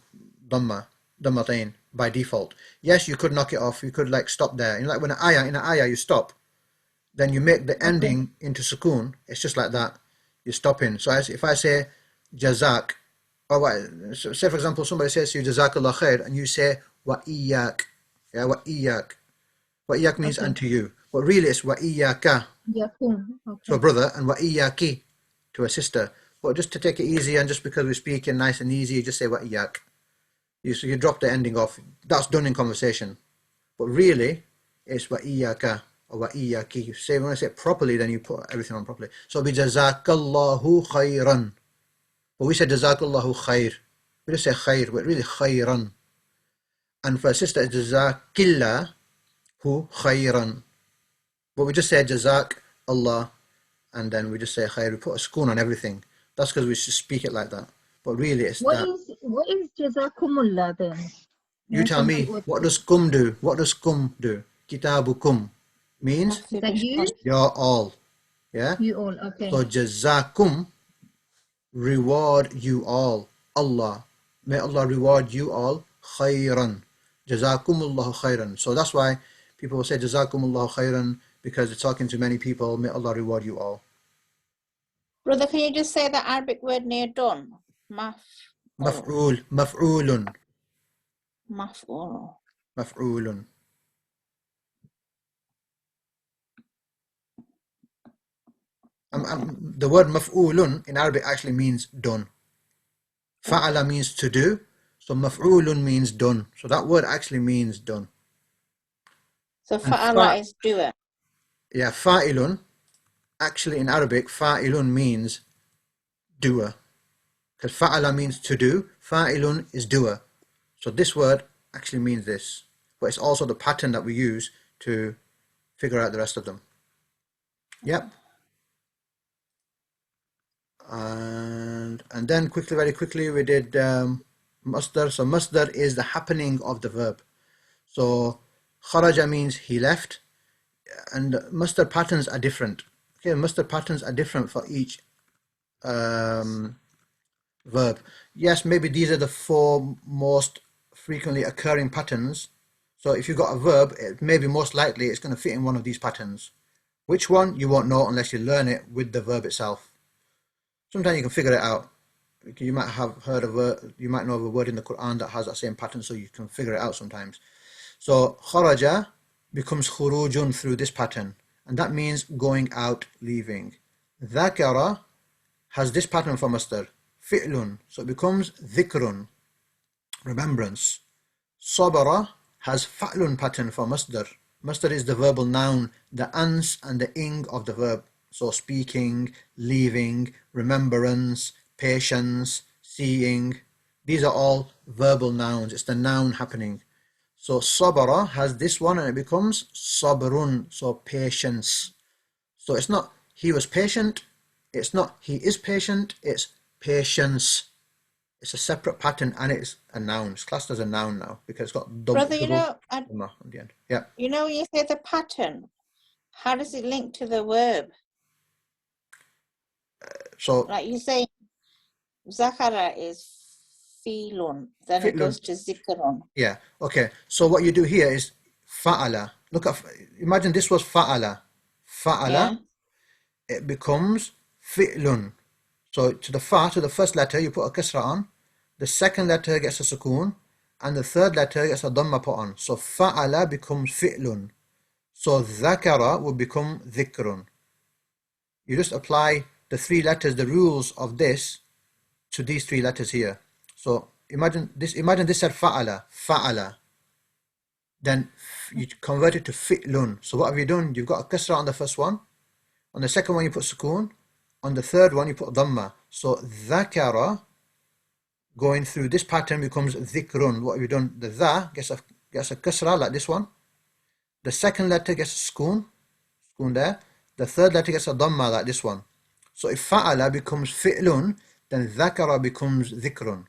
dammatain by default. Yes, you could knock it off. You could like stop there. Like when in an ayah you stop, then you make the ending into sukoon. It's just like that. You're stopping. So if I say jazak, or what? So say for example somebody says to you jazakallah khair, and you say wa iyyak. Yeah, wa iyyak. Wa iyyak means and to you. But really it's wa iyyaka. Okay. To a brother, and wa iyyaki to a sister. But just to take it easy, and just because we're speaking nice and easy, you just say wa iyyak. You drop the ending off. That's done in conversation. But really, it's wa iyyaka or wa iyyaki. When I say it properly, then you put everything on properly. So it'll be jazakallahu khairan. But we say jazakallahu khair. We just say khair, but really khairan. And for a sister, it's jazakillahu khairan. But we just say jazak Allah, and then we just say khair. We put a spoon on everything. That's because we just speak it like that. But really, it's What that. What is jazakumullah then? You tell me, what does kum do? What does kum do? Kitabukum means That you? you're all. Yeah? You all, okay. So jazakum, reward you all. Allah. May Allah reward you all khairan. Jazakumullahu khairan. So that's why people will say jazakumullahu khairan, because they're talking to many people. May Allah reward you all. Brother, can you just say the Arabic word near done? Maf'ul. Maf'ulun. Maf'ul. Maf'ulun. The word maf'ulun in Arabic actually means done. Fa'ala means to do, so maf'ulun means done. So that word actually means done. So fa'ala is doer. Yeah, fa'ilun, actually in Arabic, fa'ilun means doer. Because fa'ala means to do, fa'ilun is doer. So this word actually means this. But it's also the pattern that we use to figure out the rest of them. Yep. And then very quickly, we did masdar. So masdar is the happening of the verb. So kharaja means he left, and masdar patterns are different. Okay, masdar patterns are different for each verb. Yes, maybe these are the 4 most frequently occurring patterns. So if you've got a verb, it may be most likely it's going to fit in one of these patterns. Which one, you won't know unless you learn it with the verb itself. Sometimes you can figure it out. You might have heard of you might know of a word in the Quran that has that same pattern, so you can figure it out sometimes. So kharaja becomes khurujun through this pattern, and that means going out, leaving. Dhakara has this pattern for masdar, fi'lun, so it becomes dhikrun, remembrance. Sabara has fa'lun pattern for masdar. Masdar is the verbal noun, the ans and the ing of the verb. So speaking, leaving, remembrance, patience, seeing. These are all verbal nouns. It's the noun happening. So sabara has this one and it becomes sabrun, so patience. So it's not he was patient, it's not he is patient, it's patience. It's a separate pattern and it's a noun. It's classed as a noun now because it's got double Brother, you know, at the end. Yeah. you know, you say the pattern. How does it link to the verb? So Like you say, zakara is filun, then it Fi'lun. goes to zikrun. yeah, okay. So what you do here is fa'ala. Look at, imagine this was fa'ala. Fa'ala, Yeah. it becomes fi'lun. So to the first letter, you put a kasra on. The second letter gets a sukoon, and the third letter gets a dhamma put on. So fa'ala becomes fi'lun. So dhakara will become dhikrun. You just apply the 3 letters, the rules of this, to these 3 letters here. So imagine this said fa'ala. Then you convert it to fi'lun. So what have you done? You've got a kasra on the first one. On the second one you put sukoon. On the third one you put dhamma. So dhakara, going through this pattern, becomes dhikrun. What have you done? The dha gets a kasra like this one. The second letter gets a sukoon there. The third letter gets a dhamma like this one. So if fa'ala becomes fi'lun, then dhakara becomes dhikrun.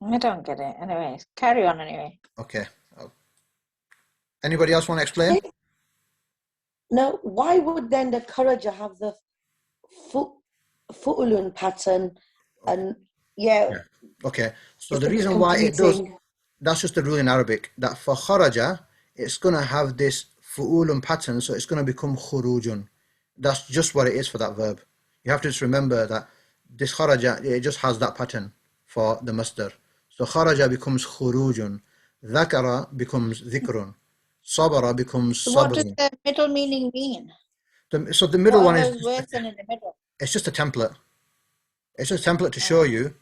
I don't get it. Anyway, carry on anyway. Okay. Anybody else want to explain? No, why would then the kharaja have the fu'ulun pattern? And yeah. Okay. So it's the a bit reason why it does, confusing. that's just the rule in Arabic, that for kharaja, it's going to have this fu'ulun pattern, so it's going to become khurujun. That's just what it is for that verb. You have to just remember that this kharaja, it just has that pattern for the masdar. So kharaja becomes khurujun, dhakara becomes dhikrun, sabara becomes So what does sabrun. the middle meaning mean? So the middle What one are is those words in the middle? it's just a template. It's just a template to show you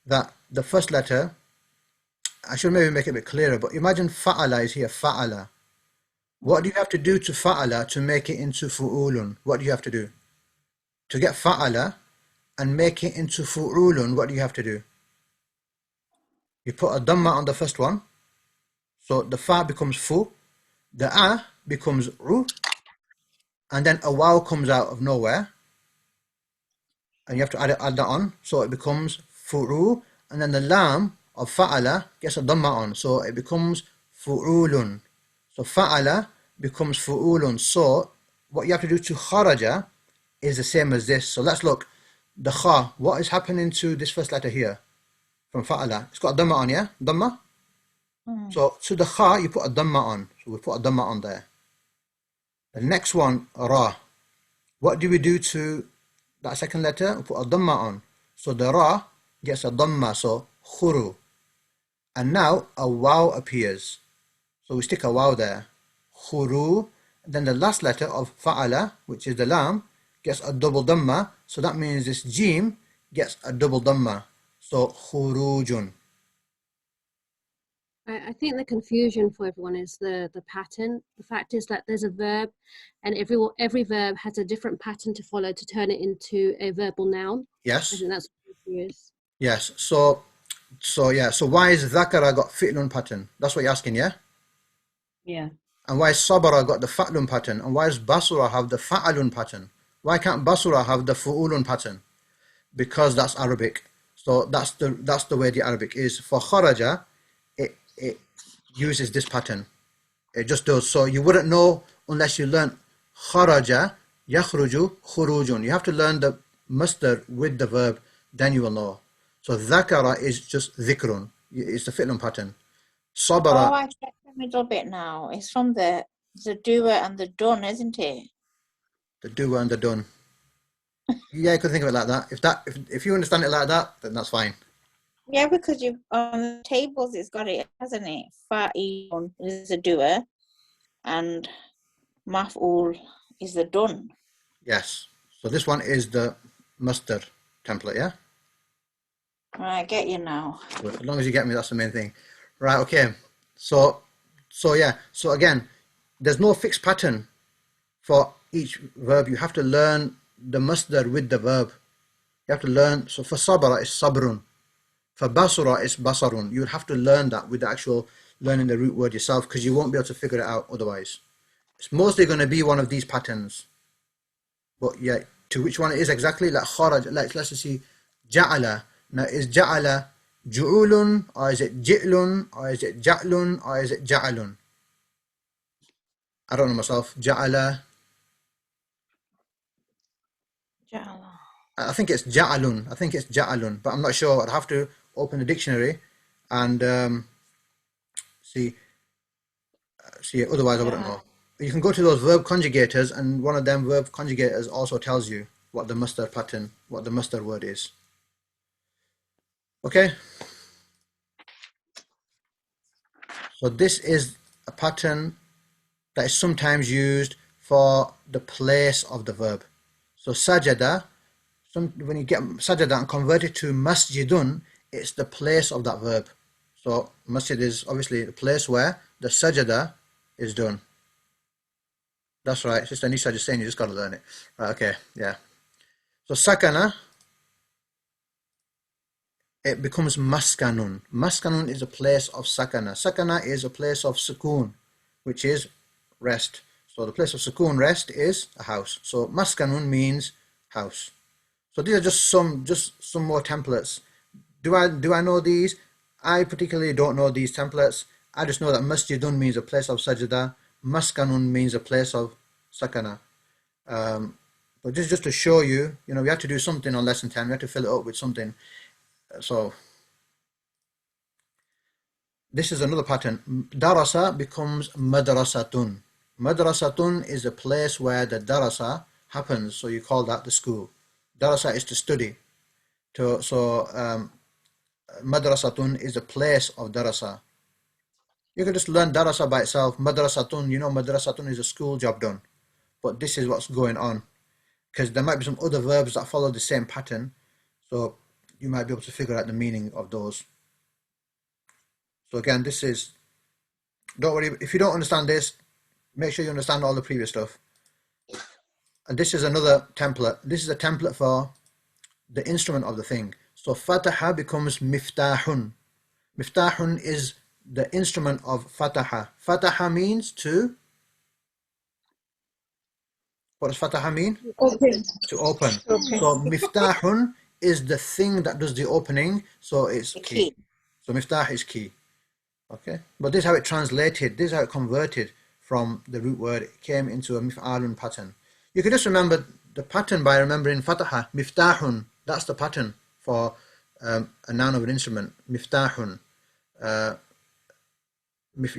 that the first letter, I should maybe make it a bit clearer, but imagine fa'ala is here, fa'ala. What do you have to do to fa'ala to make it into fu'ulun? What do you have to do? To get fa'ala and make it into fu'ulun, what do you have to do? You put a dhamma on the first one, so the fa becomes fu, the a becomes ru, and then a waw comes out of nowhere, and you have to add that on, so it becomes fu'u, and then the lam of fa'ala gets a dhamma on, so it becomes fu'ulun. So fa'ala becomes fu'ulun. So what you have to do to kharaja is the same as this. So let's look. The kha, what is happening to this first letter here from fa'ala? It's got a dhamma on, yeah? Dhamma? So to the kha, you put a dhamma on. So we put a dhamma on there. The next one, ra. What do we do to that second letter? We put a dhamma on. So the ra gets a dhamma, so khuru. And now a waw appears. So we stick a waw there. Khuru. Then the last letter of fa'ala, which is the lam, gets a double dhamma. So that means this jim gets a double dhamma. So khurujun. I think the confusion for everyone is the pattern. The fact is that there's a verb, and every verb has a different pattern to follow to turn it into a verbal noun. Yes. I think that's what it is. Yes. So why is dhakara got fi'lun pattern? That's what you're asking, yeah? Yeah. And why sabara got the fa'lun pattern? And why does basura have the fa'alun pattern? Why can't basura have the fu'ulun pattern? Because that's Arabic. So that's the way the Arabic is. For kharaja, it uses this pattern. It just does. So you wouldn't know unless you learn kharaja, yakhruju, khurujun. You have to learn the masdar with the verb, then you will know. So dhakara is just dhikrun. It's the fi'lun pattern. Sabara. Oh, I get the middle bit now. It's from the doer and the done, isn't it? The doer and the done. Yeah, you could think of it like that. If you understand it like that, then that's fine. Yeah, because you on the tables it's got it, hasn't it? Fa'ilun is the doer and maf'ul is the done. Yes. So this one is the masdar template, yeah? I get you now. Good. As long as you get me, that's the main thing. Right, okay. So yeah. So again, there's no fixed pattern for each verb. You have to learn the masdar with the verb. You have to learn. So for sabara, it's sabrun. For basura, it's basarun. You would have to learn that with the actual learning the root word yourself, because you won't be able to figure it out otherwise. It's mostly going to be one of these patterns. But yeah, to which one it is exactly, like kharaj, like let's just see, ja'ala. Now is ja'ala ju'ulun, or is it ji'lun, or is it ja'lun, or is it ja'alun? I don't know myself. Ja'ala. I think it's ja'alun. I think it's ja'alun, but I'm not sure. I'd have to open the dictionary and see. Otherwise, I wouldn't know. You can go to those verb conjugators, and one of them verb conjugators also tells you what the masdar pattern, what the masdar word is. Okay. So this is a pattern that is sometimes used for the place of the verb. So sajada, when you get sajada and convert it to masjidun, it's the place of that verb. So masjid is obviously the place where the sajada is done. That's right. Sister Nisa just saying you just got to learn it. Right, okay, yeah. So sakana, it becomes maskanun. Maskanun is a place of sakana. Sakana is a place of sukoon, which is rest. So the place of sukoon, rest, is a house. So maskanun means house. So these are just some more templates. Do I know these? I particularly don't know these templates. I just know that masjidun means a place of sajda. Maskanun means a place of sakana. But just to show you, we had to do something on lesson 10. We had to fill it up with something. So this is another pattern. Darasa becomes madrasatun. Madrasatun is a place where the darasa happens, so you call that the school. Darasa is to study. So madrasatun is a place of darasa. You can just learn darasa by itself. Madrasatun, madrasatun is a school job done. But this is what's going on, because there might be some other verbs that follow the same pattern. So you might be able to figure out the meaning of those. So again, don't worry, if you don't understand this, make sure you understand all the previous stuff. And this is another template. This is a template for the instrument of the thing. So fataha becomes miftahun. Miftahun is the instrument of fataha. Fataha means to... What does fataha mean? Open. To open. So miftahun is the thing that does the opening, so it's key. So miftah is key. Okay, but this is how it translated, this is how it converted from the root word. It came into a mif'alun pattern. You can just remember the pattern by remembering fataha, miftahun. That's the pattern for a noun of an instrument, miftahun. You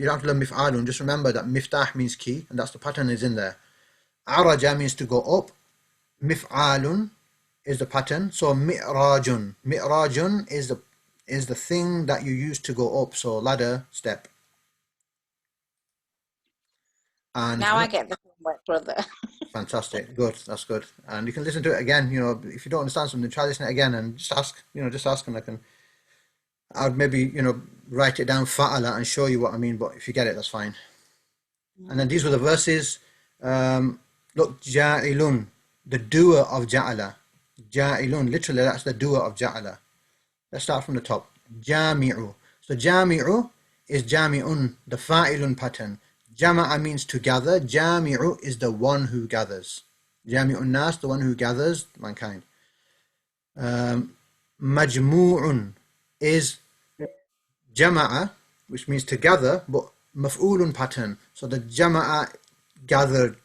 don't have to learn mif'alun, just remember that miftah means key, and that's the pattern is in there. Araja means to go up. Mif'alun is the pattern. So mi'rajun. Mi'rajun is the thing that you use to go up. So ladder, step. And now I get the homework, brother. Fantastic. Good. That's good. And you can listen to it again. If you don't understand something, try listening again and just ask. Just ask, and I'd maybe write it down fa'ala and show you what I mean. But if you get it, that's fine. And then these were the verses. Look, ja'ilun, the doer of ja'ala. Ja'ilun, literally that's the doer of ja'ala. Let's start from the top. Jami'u. So jami'u is jami'un, the fa'ilun pattern. Jama'a means to gather. Jami'u is the one who gathers. Jami'un nas, the one who gathers mankind. Majmu'un is jama'a, which means to gather, but maf'ulun pattern. So the jama'a gathered.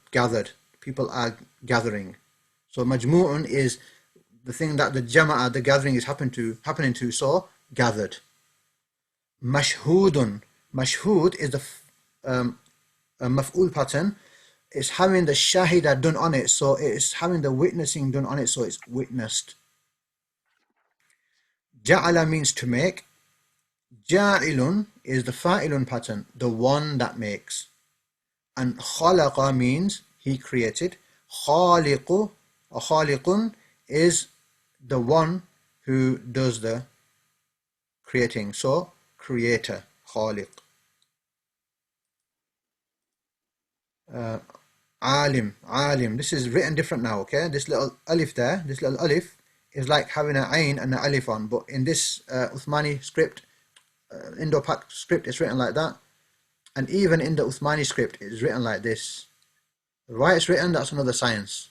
People are gathering. So majmu'un is the thing that the jama'a, the gathering, is happening to. So gathered. Mashhudun. Mashhud is the maf'ul pattern. It's having the shahida done on it, so it's having the witnessing done on it, so it's witnessed. Ja'ala means to make. Ja'ilun is the fa'ilun pattern, the one that makes. And khalaqa means he created. Khaliqu or khaliqun is the one who does the creating. So creator, khaliq. Alim. This is written different now, okay? This little alif there, this little alif is like having an ayn and an alif on, but in this Uthmani script, Indo-Pak script, it's written like that. And even in the Uthmani script, it's written like this. Why it's written, that's another science.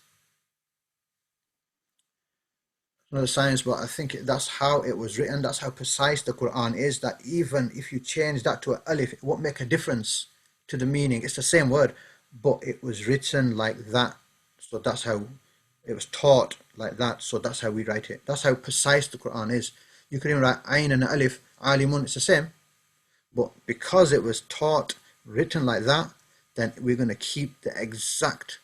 Another science, but I think that's how it was written. That's how precise the Quran is, that even if you change that to an alif, it won't make a difference to the meaning. It's the same word, but it was written like that. So that's how it was taught, like that. So that's how we write it. That's how precise the Quran is. You can even write ayn and alif, alimun, it's the same. But because it was taught, written like that, then we're going to keep the exact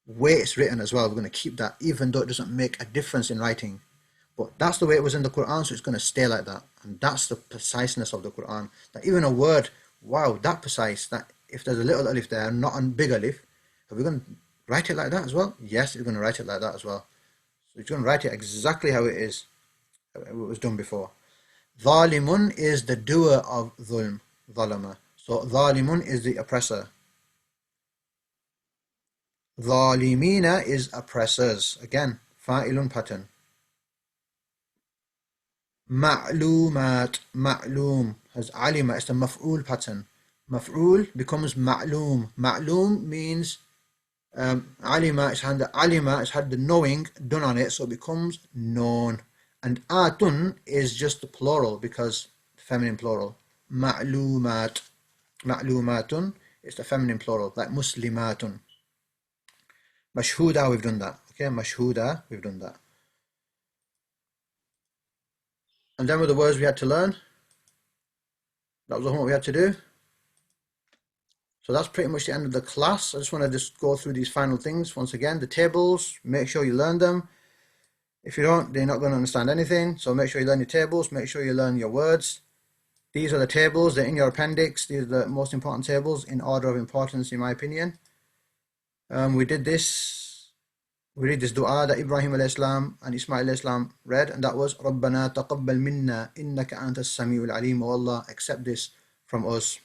way it's written as well. We're going to keep that, even though it doesn't make a difference in writing. But that's the way it was in the Quran, so it's going to stay like that. And that's the preciseness of the Quran. That even a word, wow, that precise, that if there's a little alif there, not a big alif, are we going to write it like that as well? Yes, we're going to write it like that as well. So you're going to write it exactly how it is, how it was done before. Zalimun is the doer of dhulm, zalama. So zalimun is the oppressor. Zalimina is oppressors. Again, fa'ilun pattern. Ma'lumat, ma'lum has alima, it's the maf'ul pattern. Maf'ul becomes ma'lum. Ma'lum means alima, it's had the knowing done on it, so it becomes known. And atun is just the plural because feminine plural. Ma'lumat, ma'lumatun is the feminine plural, like muslimatun. Mashhuda, we've done that. Okay, mashhuda, we've done that. And then with the words we had to learn, that was what we had to do. So that's pretty much the end of the class. I just want to go through these final things. Once again, the tables, make sure you learn them. If you don't, they're not going to understand anything. So make sure you learn your tables, make sure you learn your words. These are the tables, they're in your appendix. These are the most important tables in order of importance, in my opinion. We read this dua that Ibrahim alayhi salam and Ismail alayhi salam read, and that was رَبَّنَا تَقَبَّلْ مِنَّا إِنَّكَ أَنْتَ السَّمِيعُ الْعَلِيمُ. Oh Allah, accept this from us.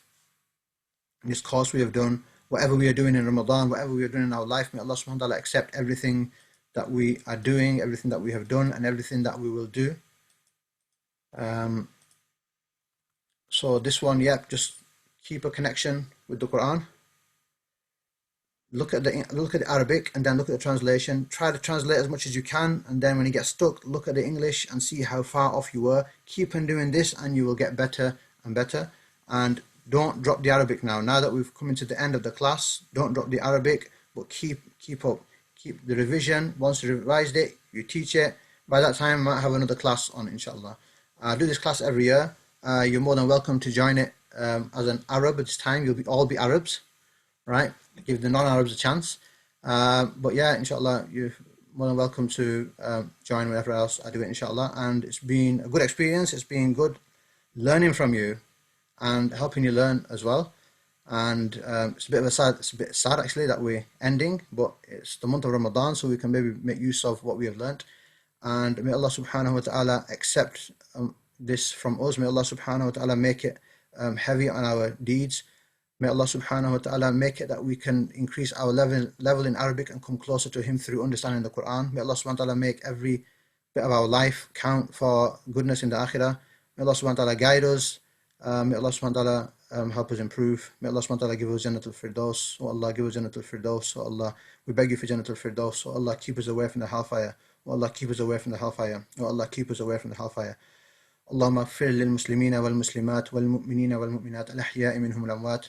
This course we have done, whatever we are doing in Ramadan, whatever we are doing in our life, may Allah subhanahu wa ta'ala accept everything that we are doing, everything that we have done, and everything that we will do. So this one, just keep a connection with the Quran. Look at the Arabic and then look at the translation. Try to translate as much as you can, and then when you get stuck, look at the English and see how far off you were. Keep on doing this and you will get better and better. And don't drop the Arabic now. Now that we've come into the end of the class, don't drop the Arabic, but keep up. Keep the revision. Once you revised it, you teach it. By that time, I might have another class on, inshallah. I do this class every year. You're more than welcome to join it as an Arab at this time. You'll all be Arabs, right? Give the non-Arabs a chance. But yeah, inshallah, you're more than welcome to join whenever else I do it, inshallah. And it's been a good experience. It's been good learning from you and helping you learn as well. And it's a bit sad actually that we're ending, but it's the month of Ramadan, so we can maybe make use of what we have learnt. And may Allah subhanahu wa ta'ala accept this from us. May Allah subhanahu wa ta'ala make it heavy on our deeds. May Allah subhanahu wa ta'ala make it that we can increase our level in Arabic and come closer to Him through understanding the Quran. May Allah subhanahu wa ta'ala make every bit of our life count for goodness in the Akhirah. May Allah subhanahu wa ta'ala guide us May Allah subhanahu wa ta'ala help us improve. May Allah subhanahu wa ta'ala give us Jannatul Firdaus. Oh Allah, give us Jannatul Firdaus. Oh Allah, we beg you for Jannatul Firdaus. Oh Allah, keep us away from the hellfire. Oh Allah, keep us away from the hellfire. Oh Allah, keep us away from the hellfire. اللهم اغفر للمسلمين والمسلمات والمؤمنين والمؤمنات الأحياء منهم الأموات.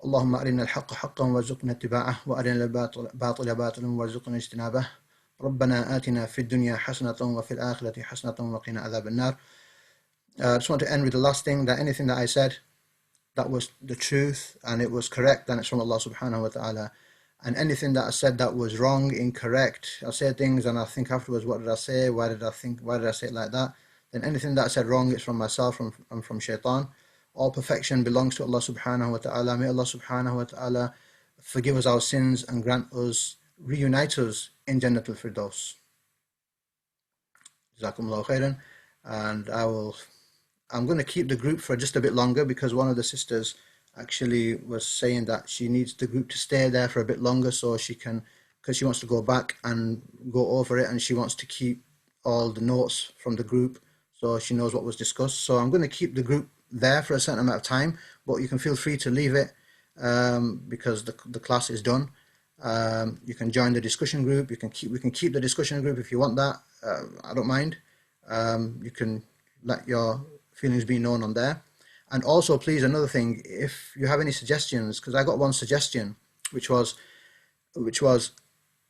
اللهم أرنا الحق حقا وارزقنا اتباعه وأرنا الباطل باطلا وارزقنا اجتنابه. ربنا آتنا في الدنيا حسنة وفي الآخرة حسنة وقنا عذاب النار. I just want to end with the last thing, that anything that I said that was the truth and it was correct, then it's from Allah subhanahu wa ta'ala. And anything that I said that was wrong, incorrect, I say things and I think afterwards, what did I say? Why did I say it like that? Then anything that I said wrong, it's from myself and from shaitan. All perfection belongs to Allah subhanahu wa ta'ala. May Allah subhanahu wa ta'ala forgive us our sins and grant us, reunite us in Jannatul Firdaus. Jazakumullahu khairan. And I'm going to keep the group for just a bit longer because one of the sisters actually was saying that she needs the group to stay there for a bit longer so she can, because she wants to go back and go over it and she wants to keep all the notes from the group so she knows what was discussed. So I'm going to keep the group there for a certain amount of time, but you can feel free to leave it because the class is done. You can join the discussion group. We can keep the discussion group if you want that. I don't mind. You can let your feelings be known on there. And also, please, another thing, if you have any suggestions, because I got one suggestion, which was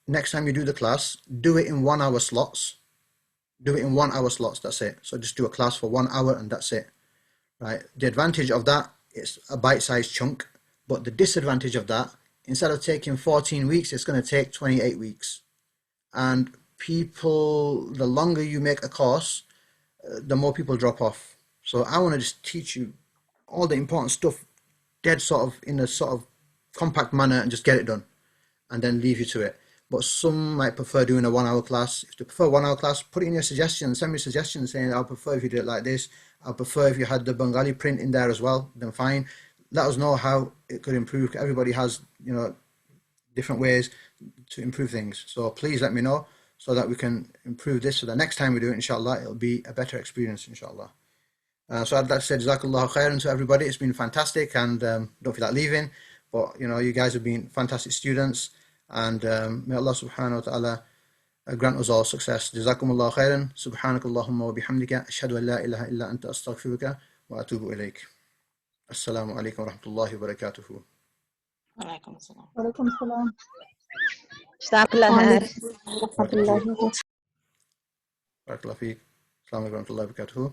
next time you do the class, do it in 1 hour slots. Do it in 1 hour slots, that's it. So just do a class for 1 hour and that's it. Right? The advantage of that is a bite-sized chunk, but the disadvantage of that, instead of taking 14 weeks, it's going to take 28 weeks. And people, the longer you make a course, the more people drop off. So I want to just teach you all the important stuff dead sort of in a sort of compact manner and just get it done and then leave you to it. But some might prefer doing a 1 hour class. If you prefer 1 hour class, put it in your suggestions. Send me suggestions saying, I'll prefer if you did it like this. I'll prefer if you had the Bengali print in there as well. Then fine. Let us know how it could improve. Everybody has, different ways to improve things. So please let me know so that we can improve this. So the next time we do it, inshallah, it'll be a better experience, inshallah. So I'd like to say Jazakallahu khairan to everybody. It's been fantastic and don't feel like leaving. But, you guys have been fantastic students. And may Allah subhanahu wa ta'ala grant us all success. Jazakumullahu khairan. Subhanakallahumma wa bihamdika. Ashhadu an la ilaha illa anta astaghfiruka wa atubu ilayk. Assalamu alaikum wa rahmatullahi wa barakatuhu. Walaikum salam. Walaikum salam. Jazakallah khair. Warahmatullahi wabarakatuh. Barakallahu feek. Assalamu alaikum wa rahmatullahi wa barakatuhu.